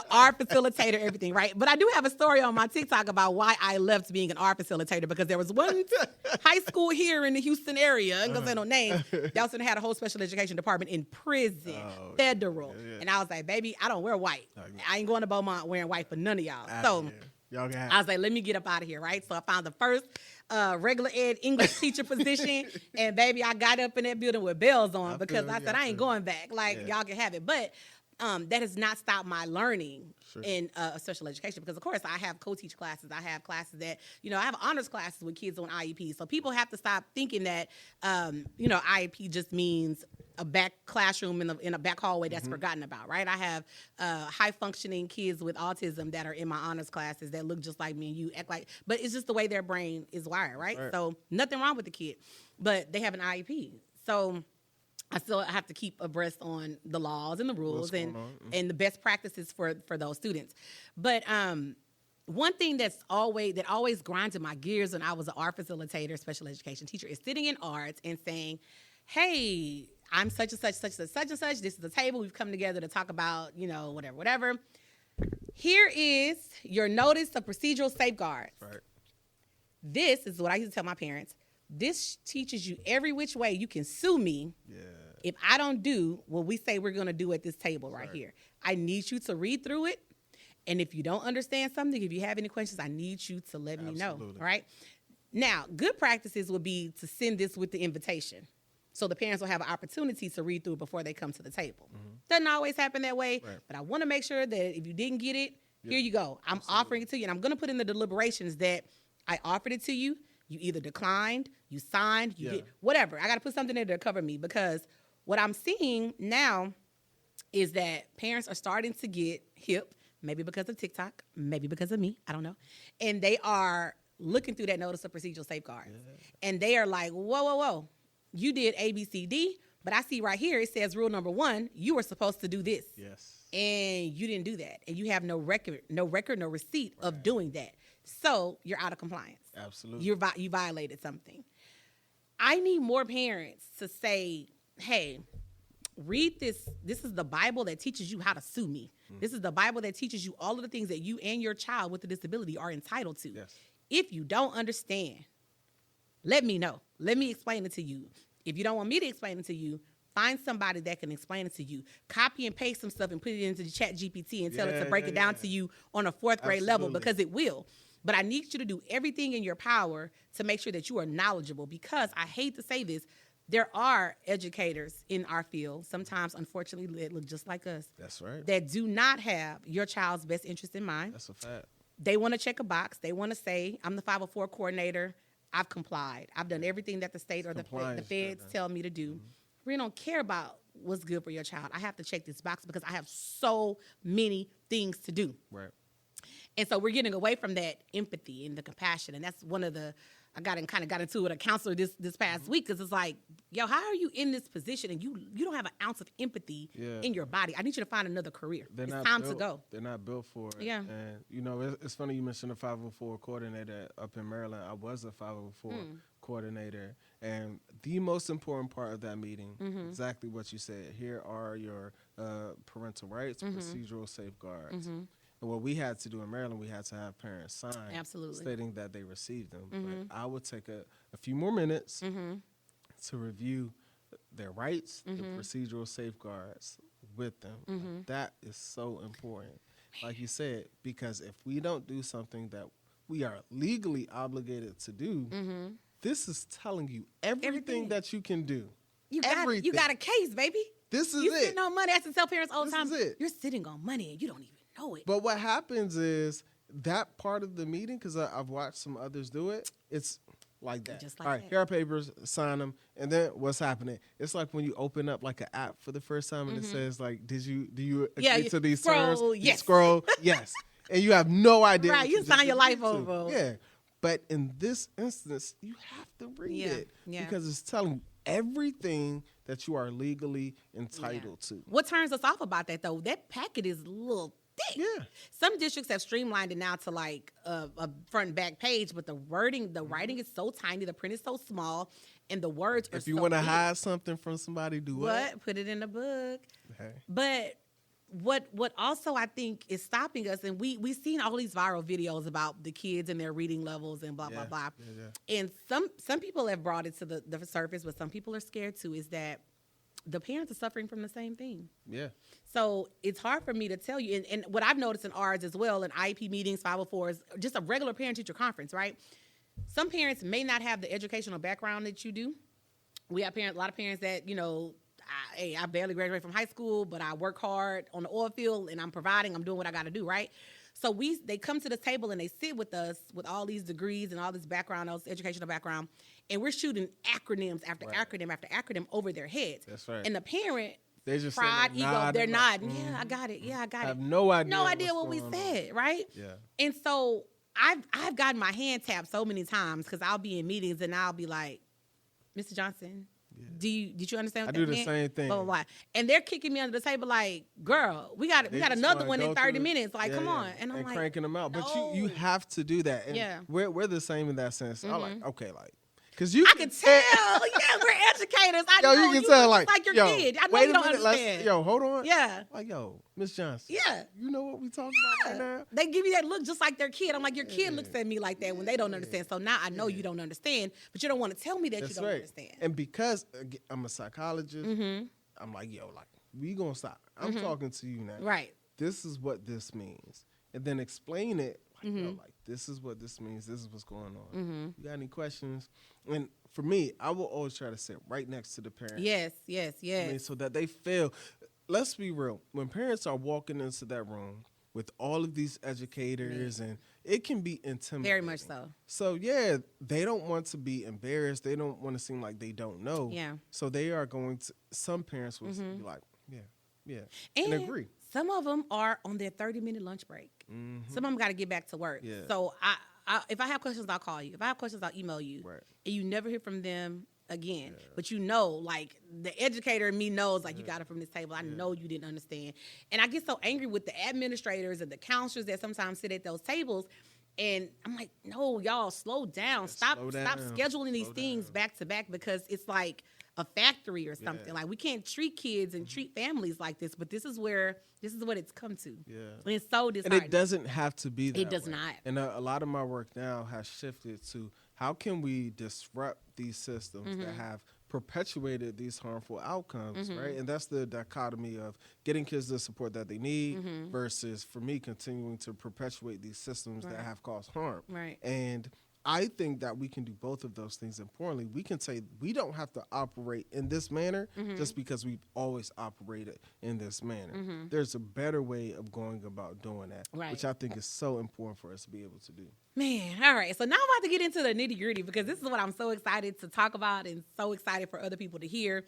Art facilitator, everything, right? But I do have a story on my TikTok about why I left being an art facilitator because there was one high school here in the Houston area, I'm going to say no names, that had a whole special education department in prison, federal. Yeah. And I was like, baby, I don't wear white. I ain't going to Beaumont wearing white for none of y'all. So y'all got I was like, let me get up out of here, right? So I found the first regular ed English teacher position, and baby, I got up in that building with bells on because I said, I ain't going back. Like, y'all can have it. But that has not stopped my learning in special education because, of course, I have co-teach classes. I have classes that, I have honors classes with kids on IEP. So people have to stop thinking that, IEP just means a back classroom in a back hallway that's forgotten about, right? I have high-functioning kids with autism that are in my honors classes that look just like me and you, act like, but it's just the way their brain is wired, right? So nothing wrong with the kid, but they have an IEP. So I still have to keep abreast on the laws and the rules and the best practices for those students. But one thing that always grinded my gears when I was an art facilitator, special education teacher, is sitting in arts and saying, hey, I'm such and such, such and such and such. This is the table. We've come together to talk about, whatever. Here is your notice of procedural safeguards. Right. This is what I used to tell my parents. This teaches you every which way you can sue me if I don't do what we say we're going to do at this table right here. I need you to read through it. And if you don't understand something, if you have any questions, I need you to let me know. Right? Now, good practices would be to send this with the invitation. So the parents will have an opportunity to read through it before they come to the table. Doesn't always happen that way, but I want to make sure that if you didn't get it, here you go. I'm offering it to you, and I'm going to put in the deliberations that I offered it to you. You either declined, you signed, you did whatever. I got to put something in there to cover me because what I'm seeing now is that parents are starting to get hip, maybe because of TikTok, maybe because of me, I don't know, and they are looking through that notice of procedural safeguards, and they are like, whoa. You did A, B, C, D, but I see right here it says rule number 1, you were supposed to do this. Yes. And you didn't do that. And you have no record, no receipt of doing that. So you're out of compliance. Absolutely. You violated something. I need more parents to say, hey, read this. This is the Bible that teaches you how to sue me. This is the Bible that teaches you all of the things that you and your child with a disability are entitled to. Yes. If you don't understand, let me know. Let me explain it to you. If you don't want me to explain it to you, find somebody that can explain it to you. Copy and paste some stuff and put it into the chat GPT and tell it to break it down to you on a fourth grade level, because it will. But I need you to do everything in your power to make sure that you are knowledgeable, because I hate to say this, there are educators in our field, sometimes, unfortunately, that look just like us. That's right. That do not have your child's best interest in mind. That's a fact. They want to check a box. They want to say, I'm the 504 coordinator. I've complied. I've done everything that the state or the feds tell me to do. Mm-hmm. We don't care about what's good for your child. I have to check this box because I have so many things to do. Right. And so we're getting away from that empathy and the compassion. And that's one of the, I got into it with a counselor this past week, because it's like, yo, how are you in this position and you don't have an ounce of empathy in your body? I need you to find another career. It's time to go. They're not built for it. Yeah. And, you know, it's funny you mentioned the 504 coordinator up in Maryland. I was a 504 coordinator. And the most important part of that meeting, exactly what you said, here are your parental rights, procedural safeguards. And what we had to do in Maryland, we had to have parents sign stating that they received them. But I would take a few more minutes to review their rights, the procedural safeguards with them. Like, that is so important. Like you said, because if we don't do something that we are legally obligated to do, this is telling you everything that you can do. You got a case, baby. This is you sitting on money. I have to tell parents all the time, is it. You're sitting on money and you don't even know it. But what happens is that part of the meeting, because I've watched some others do it, it's like that. Just like all right, that. here are papers, sign them, and then what's happening? It's like when you open up like an app for the first time and it says like, do you agree to these terms? Yes. You scroll, yes. And you have no idea. Right, you sign your life over. Yeah. But in this instance, you have to read it because it's telling you everything that you are legally entitled to. What turns us off about that, though, that packet is a little thick. Yeah. Some districts have streamlined it now to like a front and back page, but the writing is so tiny, the print is so small, and the words are so If you want to hide something from somebody, do what? Put it in the book. Okay. But what also I think is stopping us, and we've seen all these viral videos about the kids and their reading levels and blah, blah, blah. Yeah. And some people have brought it to the surface, but some people are scared too, is that the parents are suffering from the same thing. Yeah. So it's hard for me to tell you. And what I've noticed in ours as well, in IEP meetings, 504s, just a regular parent-teacher conference, right? Some parents may not have the educational background that you do. We have a lot of parents that, you know, I barely graduated from high school, but I work hard on the oil field and I'm doing what I got to do, right? So they come to the table and they sit with us with all these degrees and all this background, all this educational background, and we're shooting acronyms after acronym after acronym over their heads. That's right. And the parent, they just pride, ego, they're nodding. Yeah, I got it. Yeah, I got it. Have no idea. No idea what we said, right? Yeah. And so I've gotten my hand tapped so many times because I'll be in meetings and I'll be like, Mr. Johnson, did you understand what I that do the meant? same thing. Blah, blah, blah. And they're kicking me under the table like, girl, we got another one in 30 minutes. Like, come on. And I'm like, cranking them out. No. But you have to do that. And we're the same in that sense. I'm like, okay, like, because I can tell. Yeah, we're educators. I know you can tell, like your kid. I know wait you don't minute, understand. hold on. Yeah. Like, Miss Johnson. Yeah. You know what we talking about right now? They give you that look just like their kid. I'm like, your kid looks at me like that when they don't understand. So now I know you don't understand, but you don't want to tell me that you don't understand. And because I'm a psychologist, I'm like, we gonna stop. I'm talking to you now. Right. This is what this means. And then explain it. Like, this is what this means. This is what's going on. You got any questions? And for me, I will always try to sit right next to the parent. Yes. I mean, so that they feel. Let's be real. When parents are walking into that room with all of these educators, and it can be intimidating. Very much so. So, they don't want to be embarrassed. They don't want to seem like they don't know. Yeah. So they are going to, some parents will be like, and agree. Some of them are on their 30-minute lunch break. Some of them got to get back to work. Yeah. So if I have questions, I'll call you. If I have questions, I'll email you. Right. And you never hear from them again. Yeah. But you know, like, the educator in me knows, like, you got it from this table. I know you didn't understand. And I get so angry with the administrators and the counselors that sometimes sit at those tables. And I'm like, no, y'all, slow down. Yeah, Stop slow down. scheduling these Slow things down. back to back, because it's like a factory or something. Yeah. Like, we can't treat kids and treat families like this, but this is what it's come to. Yeah. And it's so And disheartening. it doesn't have to be that It does way. not. And a lot of my work now has shifted to how can we disrupt these systems that have perpetuated these harmful outcomes, right? And that's the dichotomy of getting kids the support that they need versus, for me, continuing to perpetuate these systems that have caused harm. Right. And I think that we can do both of those things importantly. We can say we don't have to operate in this manner just because we've always operated in this manner. There's a better way of going about doing that, Right. which I think is so important for us to be able to do. Man, all right. So now I'm about to get into the nitty gritty, because this is what I'm so excited to talk about and so excited for other people to hear.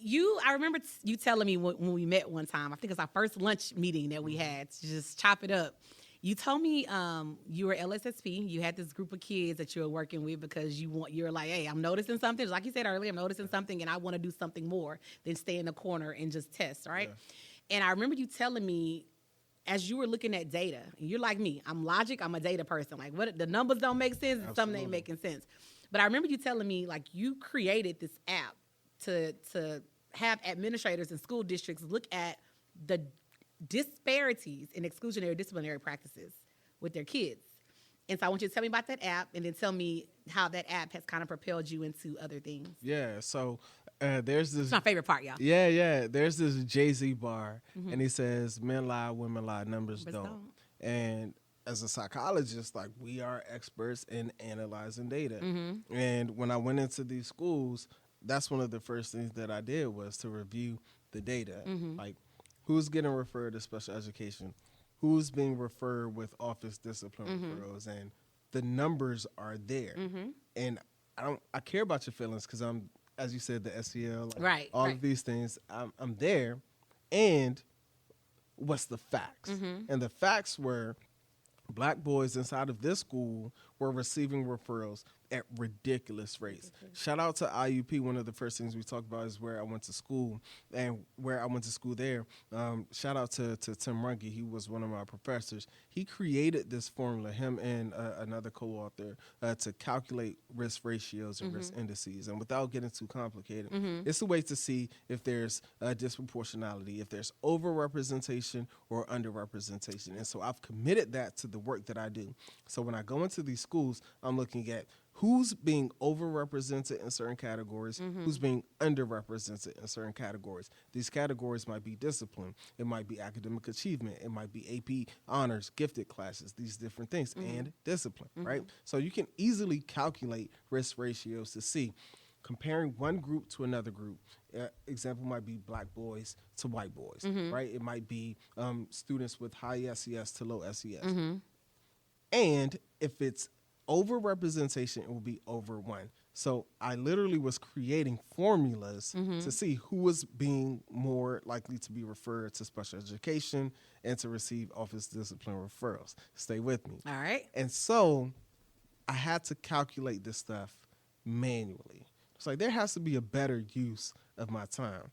I remember you telling me when we met one time, I think it's our first lunch meeting that we had to just chop it up. You told me you were LSSP. You had this group of kids that you were working with because you're like, hey, I'm noticing something. Like you said earlier, I'm noticing something, and I want to do something more than stay in the corner and just test, right? Yeah. And I remember you telling me, as you were looking at data, and you're like me, I'm logic, I'm a data person. Like, what the numbers don't make sense, and something ain't making sense. But I remember you telling me, like, you created this app to have administrators and school districts look at the disparities in exclusionary disciplinary practices with their kids. And so I want you to tell me about that app, and then tell me how that app has kind of propelled you into other things. Yeah, so there's this... It's my favorite part, y'all. Yeah. There's this Jay-Z bar, and he says, men lie, women lie, numbers don't. And as a psychologist, like, we are experts in analyzing data. And when I went into these schools, that's one of the first things that I did was to review the data. Like, who's getting referred to special education? Who's being referred with office discipline referrals? And the numbers are there. And I care about your feelings because I'm, as you said, the SEL, like all of these things. I'm there. And what's the facts? And the facts were Black boys inside of this school were receiving referrals at ridiculous rates. Shout out to IUP. One of the first things we talked about is where I went to school, and where I went to school there. Shout out to Tim Runge. He was one of my professors. He created this formula, him and another co-author, to calculate risk ratios and risk indices. And without getting too complicated, it's a way to see if there's disproportionality, if there's overrepresentation or underrepresentation. And so I've committed that to the work that I do. So when I go into these schools, I'm looking at who's being overrepresented in certain categories, who's being underrepresented in certain categories. These categories might be discipline. It might be academic achievement. It might be AP honors, gifted classes, these different things, and discipline, right? So you can easily calculate risk ratios to see, comparing one group to another group. Example might be Black boys to white boys, right? It might be students with high SES to low SES. And if it's overrepresentation, it will be over one. So I literally was creating formulas to see who was being more likely to be referred to special education and to receive office discipline referrals. Stay with me. All right. And so I had to calculate this stuff manually. It's like there has to be a better use of my time.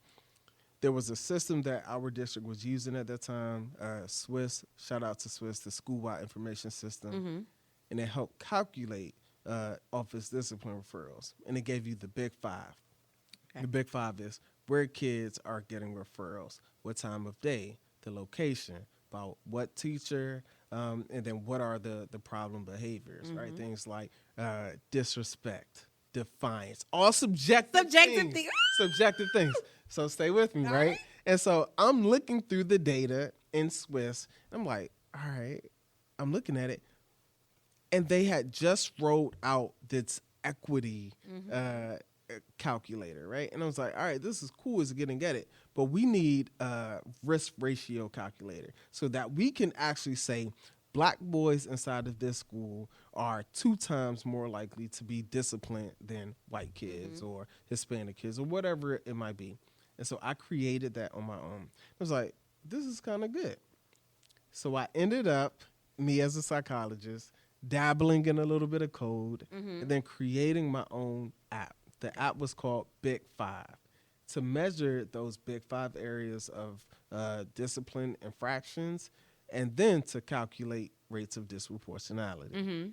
There was a system that our district was using at that time, Swiss, shout out to Swiss, the school-wide information system, and it helped calculate office discipline referrals, and it gave you the big five. Okay. The big five is where kids are getting referrals, what time of day, the location, about what teacher, and then what are the problem behaviors, right? Things like disrespect, defiance, all subjective things. Subjective things. So stay with me, right? And so I'm looking through the data in Swiss. I'm like, all right, I'm looking at it. And they had just rolled out this equity calculator, right? And I was like, all right, this is cool as getting at it. But we need a risk ratio calculator so that we can actually say Black boys inside of this school are 2 times more likely to be disciplined than white kids or Hispanic kids or whatever it might be. And so I created that on my own. I was like, this is kind of good. So I ended up, me as a psychologist, dabbling in a little bit of code and then creating my own app. The app was called Big Five to measure those big 5 areas of discipline infractions and then to calculate rates of disproportionality.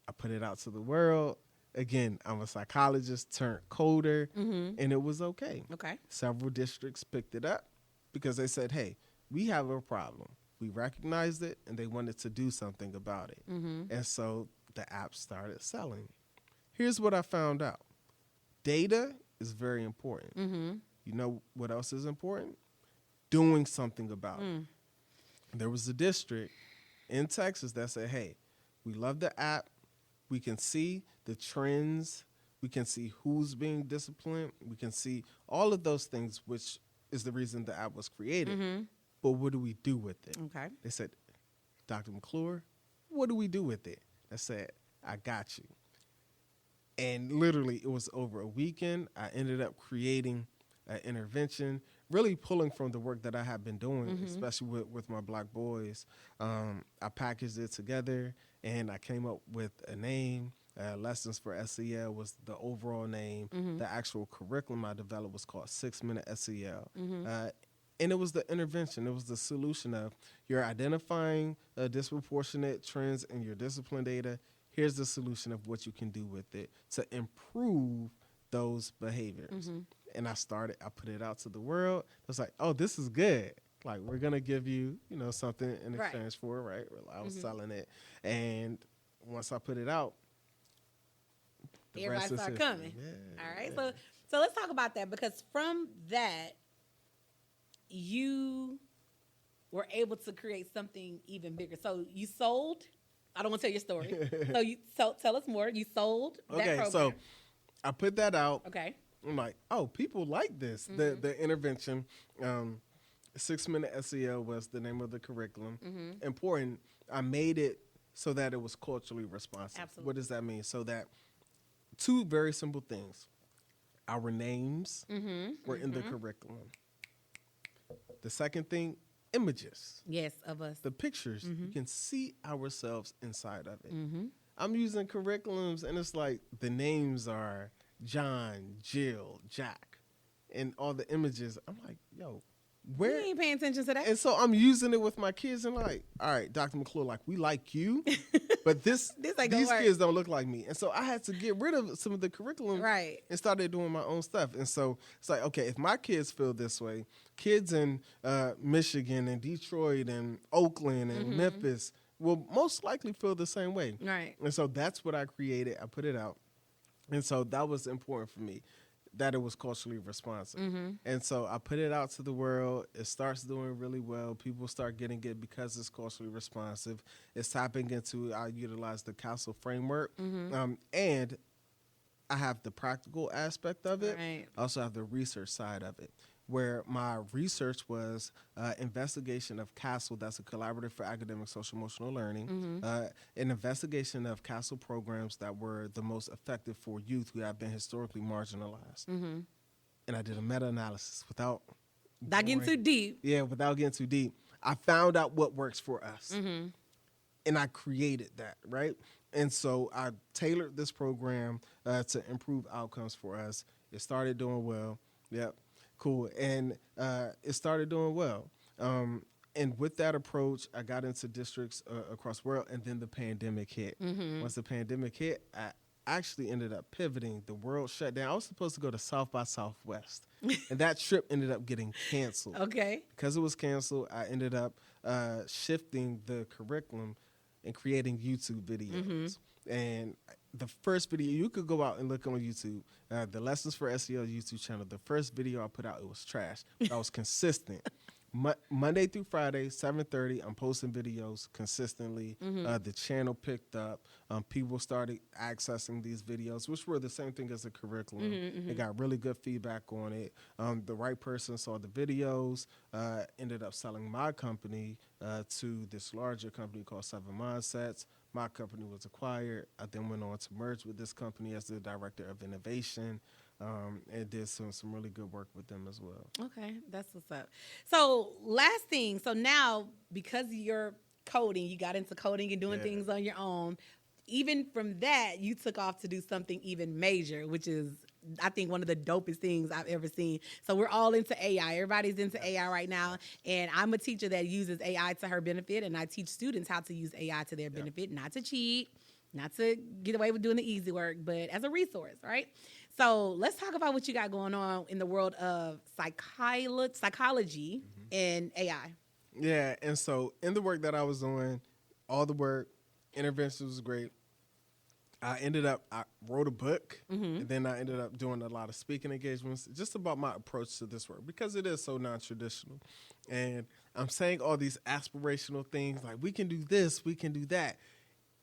I put it out to the world. Again, I'm a psychologist turned coder, and it was okay. Okay. Several districts picked it up because they said, hey, we have a problem. We recognized it, and they wanted to do something about it. And so the app started selling. Here's what I found out. Data is very important. You know what else is important? Doing something about it. There was a district in Texas that said, hey, we love the app. We can see the trends. We can see who's being disciplined. We can see all of those things, which is the reason the app was created. But what do we do with it? Okay. They said, Dr. McClure, what do we do with it? I said, I got you. And literally, it was over a weekend. I ended up creating an intervention, really pulling from the work that I have been doing, especially with my Black boys. I packaged it together, and I came up with a name. Lessons for SEL was the overall name. The actual curriculum I developed was called 6-Minute SEL. And it was the intervention. It was the solution of you're identifying disproportionate trends in your discipline data. Here's the solution of what you can do with it to improve those behaviors. And I put it out to the world. I was like, oh, this is good. Like, we're going to give you, something in exchange for it, right? I was selling it. And once I put it out, everybody started coming. Yeah, all right. So let's talk about that, because from that, you were able to create something even bigger. So you sold. I don't want to tell your story. So tell us more. You sold that program. Okay, so I put that out. Okay. I'm like, oh, people like this. The intervention, 6-Minute SEL was the name of the curriculum. Important. I made it so that it was culturally responsive. Absolutely. What does that mean? So that two very simple things. Our names were in the curriculum. The second thing, images. Yes, of us. The pictures, you can see ourselves inside of it. I'm using curriculums, and it's like the names are John, Jill, Jack, and all the images. I'm like, yo, where? You ain't paying attention to that. And so I'm using it with my kids, and like, all right, Dr. McClure, like, we like you, but these kids don't look like me. And so I had to get rid of some of the curriculum and started doing my own stuff. And so it's like, okay, if my kids feel this way, kids in Michigan and Detroit and Oakland and Memphis will most likely feel the same way. Right. And so that's what I created. I put it out. And so that was important for me, that it was culturally responsive. And so I put it out to the world. It starts doing really well. People start getting it because it's culturally responsive. It's tapping into, I utilize the CASEL framework. And I have the practical aspect of it. Right. I also have the research side of it, where my research was investigation of CASEL, that's a collaborative for academic social emotional learning, an investigation of CASEL programs that were the most effective for youth who have been historically marginalized. And I did a meta-analysis without getting too deep. Yeah, without getting too deep. I found out what works for us. And I created that, right? And so I tailored this program to improve outcomes for us. It started doing well. Yep. Cool. And it started doing well. And with that approach, I got into districts across the world, and then the pandemic hit. Once the pandemic hit, I actually ended up pivoting. The world shut down. I was supposed to go to South by Southwest, and that trip ended up getting canceled. Okay. Because it was canceled, I ended up shifting the curriculum and creating YouTube videos. And the first video, you could go out and look on YouTube, the Lessons for SEL YouTube channel. The first video I put out, it was trash. But I was consistent. Monday through Friday, 7:30, I'm posting videos consistently. The channel picked up. People started accessing these videos, which were the same thing as the curriculum. They got really good feedback on it. The right person saw the videos, ended up selling my company to this larger company called 7 Mindsets. My company was acquired. I then went on to merge with this company as the director of innovation. And did some really good work with them as well. Okay, that's what's up. So last thing, so now because you're coding, you got into coding and doing things on your own, even from that, you took off to do something even major, which is, I think, one of the dopest things I've ever seen. So we're all into AI. Everybody's into AI right now. And I'm a teacher that uses AI to her benefit, and I teach students how to use AI to their benefit, not to cheat, not to get away with doing the easy work, but as a resource, right? So let's talk about what you got going on in the world of psychology and AI. Yeah, and so in the work that I was doing, all the work, interventions was great. I wrote a book, and then I ended up doing a lot of speaking engagements just about my approach to this work because it is so non-traditional. And I'm saying all these aspirational things like, we can do this, we can do that.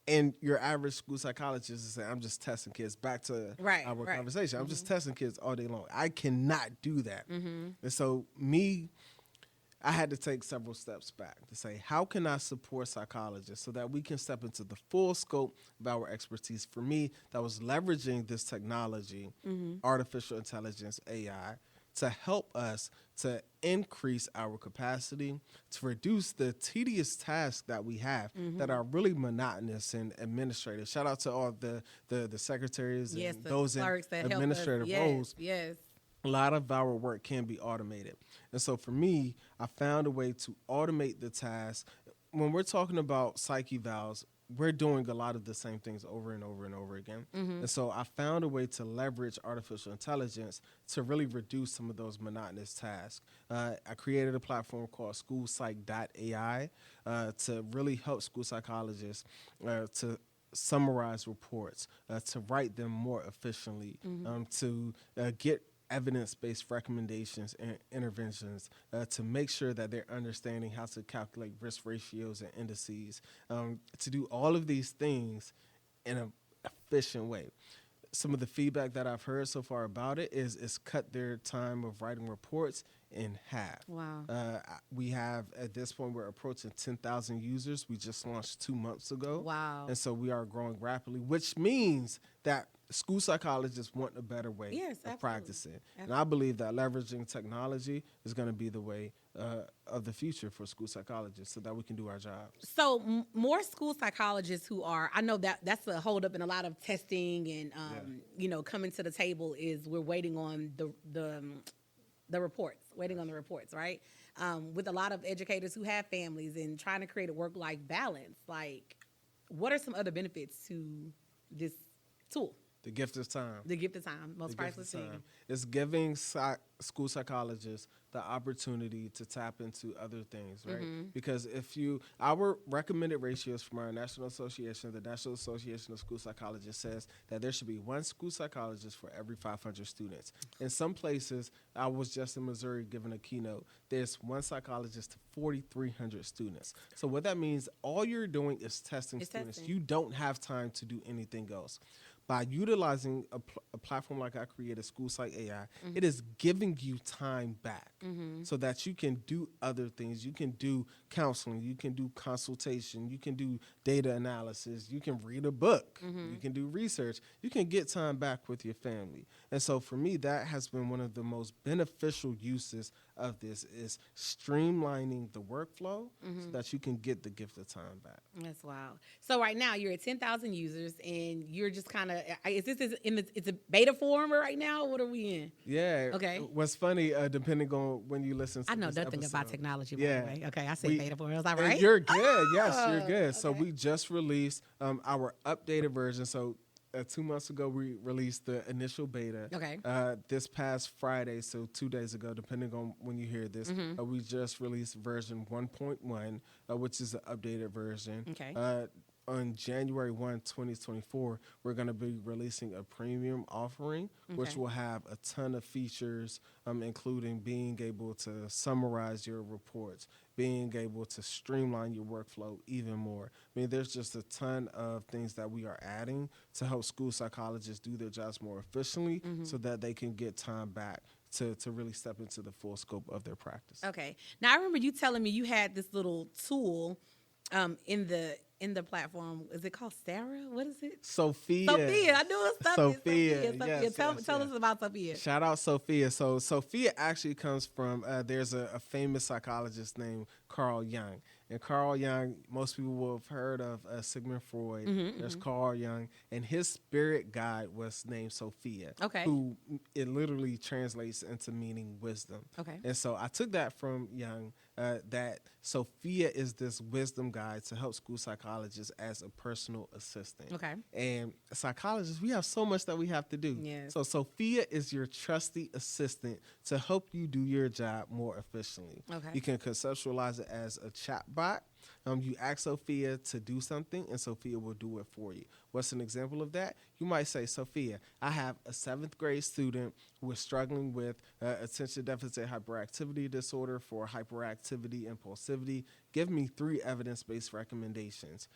And your average school psychologist is saying, I'm just testing kids. Back to our conversation. I'm just testing kids all day long. I cannot do that. And so I had to take several steps back to say, how can I support psychologists so that we can step into the full scope of our expertise? For me, that was leveraging this technology, artificial intelligence, AI, to help us to increase our capacity, to reduce the tedious tasks that we have that are really monotonous and administrative. Shout out to all the secretaries and those in administrative roles. Yes. A lot of our work can be automated. And so for me, I found a way to automate the task. When we're talking about psych evals, we're doing a lot of the same things over and over and over again. And so I found a way to leverage artificial intelligence to really reduce some of those monotonous tasks. I created a platform called schoolpsych.ai to really help school psychologists to summarize reports, to write them more efficiently, to get evidence-based recommendations and interventions to make sure that they're understanding how to calculate risk ratios and indices, to do all of these things in an efficient way. Some of the feedback that I've heard so far about it is it's cut their time of writing reports in half. Wow. We have, at this point, we're approaching 10,000 users. We just launched 2 months ago. Wow. And so we are growing rapidly, which means that school psychologists want a better way of practicing. Absolutely. And I believe that leveraging technology is going to be the way of the future for school psychologists so that we can do our jobs. So more school psychologists who are, I know that that's a holdup in a lot of testing and, coming to the table is we're waiting on the reports, right? With a lot of educators who have families and trying to create a work-life balance, like what are some other benefits to this tool? The gift of time. The gift of time, most priceless thing. It's giving school psychologists the opportunity to tap into other things, right? Because our recommended ratios from our national association, the National Association of School Psychologists, says that there should be one school psychologist for every 500 students. In some places, I was just in Missouri giving a keynote, there's one psychologist to 4,300 students. So what that means, all you're doing is testing students. You don't have time to do anything else. By utilizing a platform like I created, School Psych AI, it is giving you time back so that you can do other things. You can do counseling. You can do consultation. You can do data analysis. You can read a book. You can do research. You can get time back with your family. And so for me, that has been one of the most beneficial uses of this is streamlining the workflow so that you can get the gift of time back. That's wild. So right now you're at 10,000 users and you're just kind of, it's a beta form right now? What are we in? Yeah. Okay. What's funny, depending on when you listen to I know this nothing episode, about technology, by the way. Okay, I say beta form. Was I and right? You're good. Yes, you're good. Okay. So we just released our updated version. So 2 months ago, we released the initial beta. Okay. This past Friday, so 2 days ago, depending on when you hear this, we just released version 1.1, which is the updated version. Okay. On January 1, 2024, we're going to be releasing a premium offering, which will have a ton of features, including being able to summarize your reports, being able to streamline your workflow even more. I mean, there's just a ton of things that we are adding to help school psychologists do their jobs more efficiently so that they can get time back to really step into the full scope of their practice. Okay. Now, I remember you telling me you had this little tool in the platform. Is it called Sarah? What is it? Sophia. I knew it was Sophia. Sophia. Yes, Tell us about Sophia. Shout out Sophia. So Sophia actually comes from, there's a famous psychologist named Carl Jung. And Carl Jung, most people will have heard of Sigmund Freud. There's Carl Jung, and his spirit guide was named Sophia, who it literally translates into meaning wisdom. And so I took that from Jung, that Sophia is this wisdom guide to help school psychologists as a personal assistant. And psychologists, we have so much that we have to do. So Sophia is your trusty assistant to help you do your job more efficiently. You can conceptualize it as a chatbot. You ask Sophia to do something, and Sophia will do it for you. What's an example of that? You might say, Sophia, I have a 7th grade student who is struggling with attention deficit hyperactivity disorder for hyperactivity impulsivity. Give me 3 evidence-based recommendations.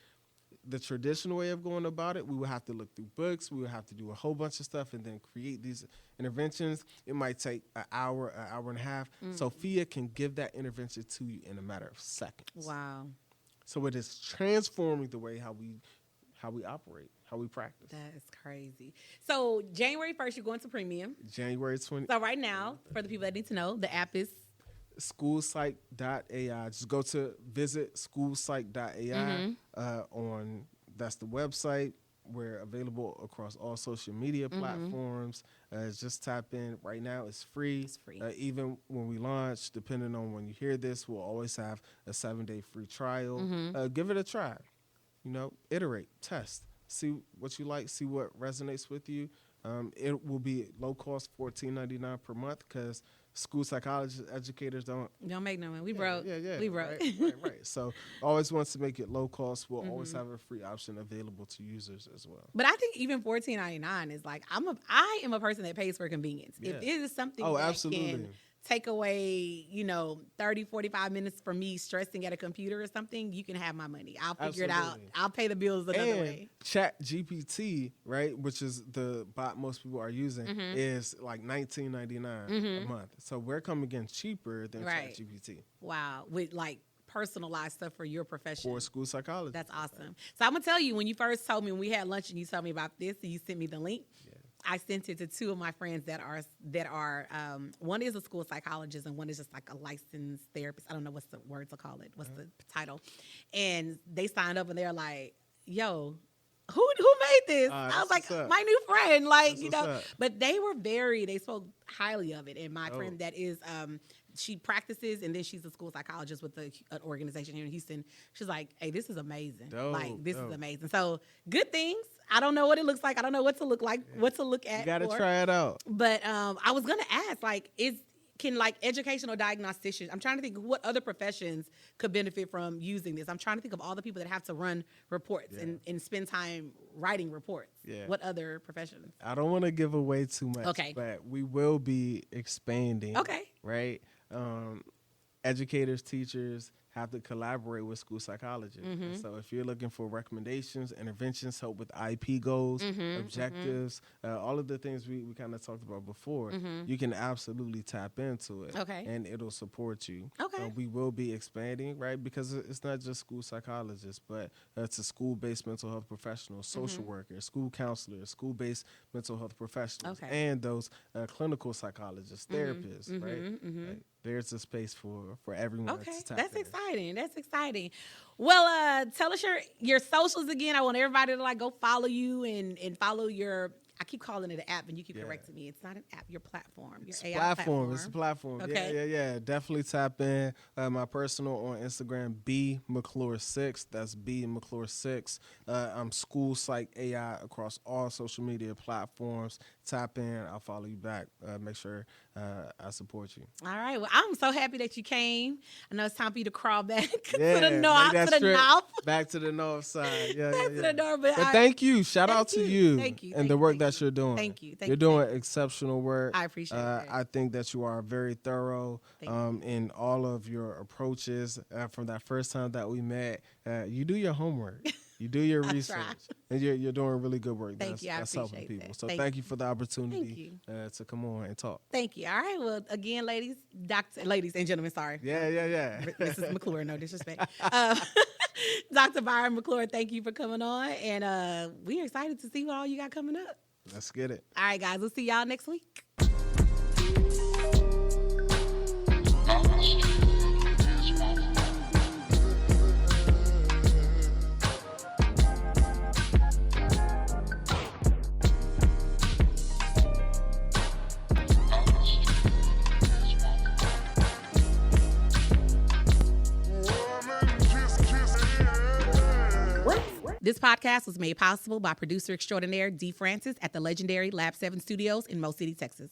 The traditional way of going about it, we would have to look through books, we would have to do a whole bunch of stuff and then create these interventions. It might take an hour and a half. Sophia can give that intervention to you in a matter of seconds. Wow. So it is transforming the way how we operate, how we practice. That is crazy. So January 1st, you're going to premium. January 20th. So right now, for the people that need to know, the app is schoolpsych.ai. Just go to visit schoolpsych.ai. That's the website. We're available across all social media platforms. Just tap in. Right now, it's free. It's free. Even when we launch, depending on when you hear this, we'll always have a 7-day free trial. Give it a try. Iterate, test, see what you like, see what resonates with you. It will be low cost, $14.99 per month, because school psychologists, educators don't make no money. We broke. We broke. Right. So always wants to make it low cost. We'll always have a free option available to users as well. But I think even $14.99 is like, I am a person that pays for convenience. If it is something can take away, 30, 45 minutes for me stressing at a computer or something, you can have my money. I'll figure it out. I'll pay the bills another way. ChatGPT, right, which is the bot most people are using, is like $19.99 a month. So we're coming in cheaper than ChatGPT. Wow. With like personalized stuff for your profession. For school psychology. That's awesome. So I'm going to tell you, when you first told me, when we had lunch and you told me about this and you sent me the link, I sent it to 2 of my friends that are one is a school psychologist and one is just like a licensed therapist. I don't know what's the word to call it. What's the title? And they signed up and they're like, yo, who made this? I was like, my new friend, but they spoke highly of it. And my friend that is, she practices and then she's a school psychologist with an organization here in Houston. She's like, hey, this is amazing. This is amazing. So good things. I don't know what it looks like. I don't know what to look like, what to look at. You got to try it out. But I was going to ask, can educational diagnosticians, I'm trying to think what other professions could benefit from using this. I'm trying to think of all the people that have to run reports and spend time writing reports. What other professions? I don't want to give away too much, but we will be expanding. Right? Educators, teachers have to collaborate with school psychologists. So if you're looking for recommendations, interventions, help with IP goals, objectives, all of the things we kind of talked about before, you can absolutely tap into it. And it'll support you. We will be expanding, right? Because it's not just school psychologists, but it's a school-based mental health professionals, social workers, school counselors, school-based mental health professionals, and those clinical psychologists, therapists, right? Like, there's a space for everyone to tap That's in. exciting. That's exciting. Well, tell us your socials again. I want everybody to go follow you and follow your, I keep calling it an app and you keep correcting me. It's not an app, your platform, your AI platform. It's a platform. Okay. Yeah. Definitely tap in. My personal on Instagram, B McClure 6. That's B McClure 6. I'm School Psych AI across all social media platforms. Tap in. I'll follow you back. Make sure I support you. All right. Well, I'm so happy that you came. I know it's time for you to crawl back to the north. Back to the north side. Back to the north. But thank you. Shout out to you. Thank you. And the work that you're doing. Thank you. You're doing exceptional work. I appreciate it. I think that you are very thorough in all of your approaches. From that first time that we met, you do your homework. You do your research, and you're doing really good work. Thank you. I that's appreciate helping people. that. So thank you for the opportunity to come on and talk. Thank you. All right. Well, again, ladies and gentlemen, sorry. Yeah. Mrs. McClure, no disrespect. Dr. Byron McClure, thank you for coming on, and we're excited to see what all you got coming up. Let's get it. All right, guys. We'll see y'all next week. This podcast was made possible by producer extraordinaire D. Francis at the legendary Lab 7 Studios in Mo City, Texas.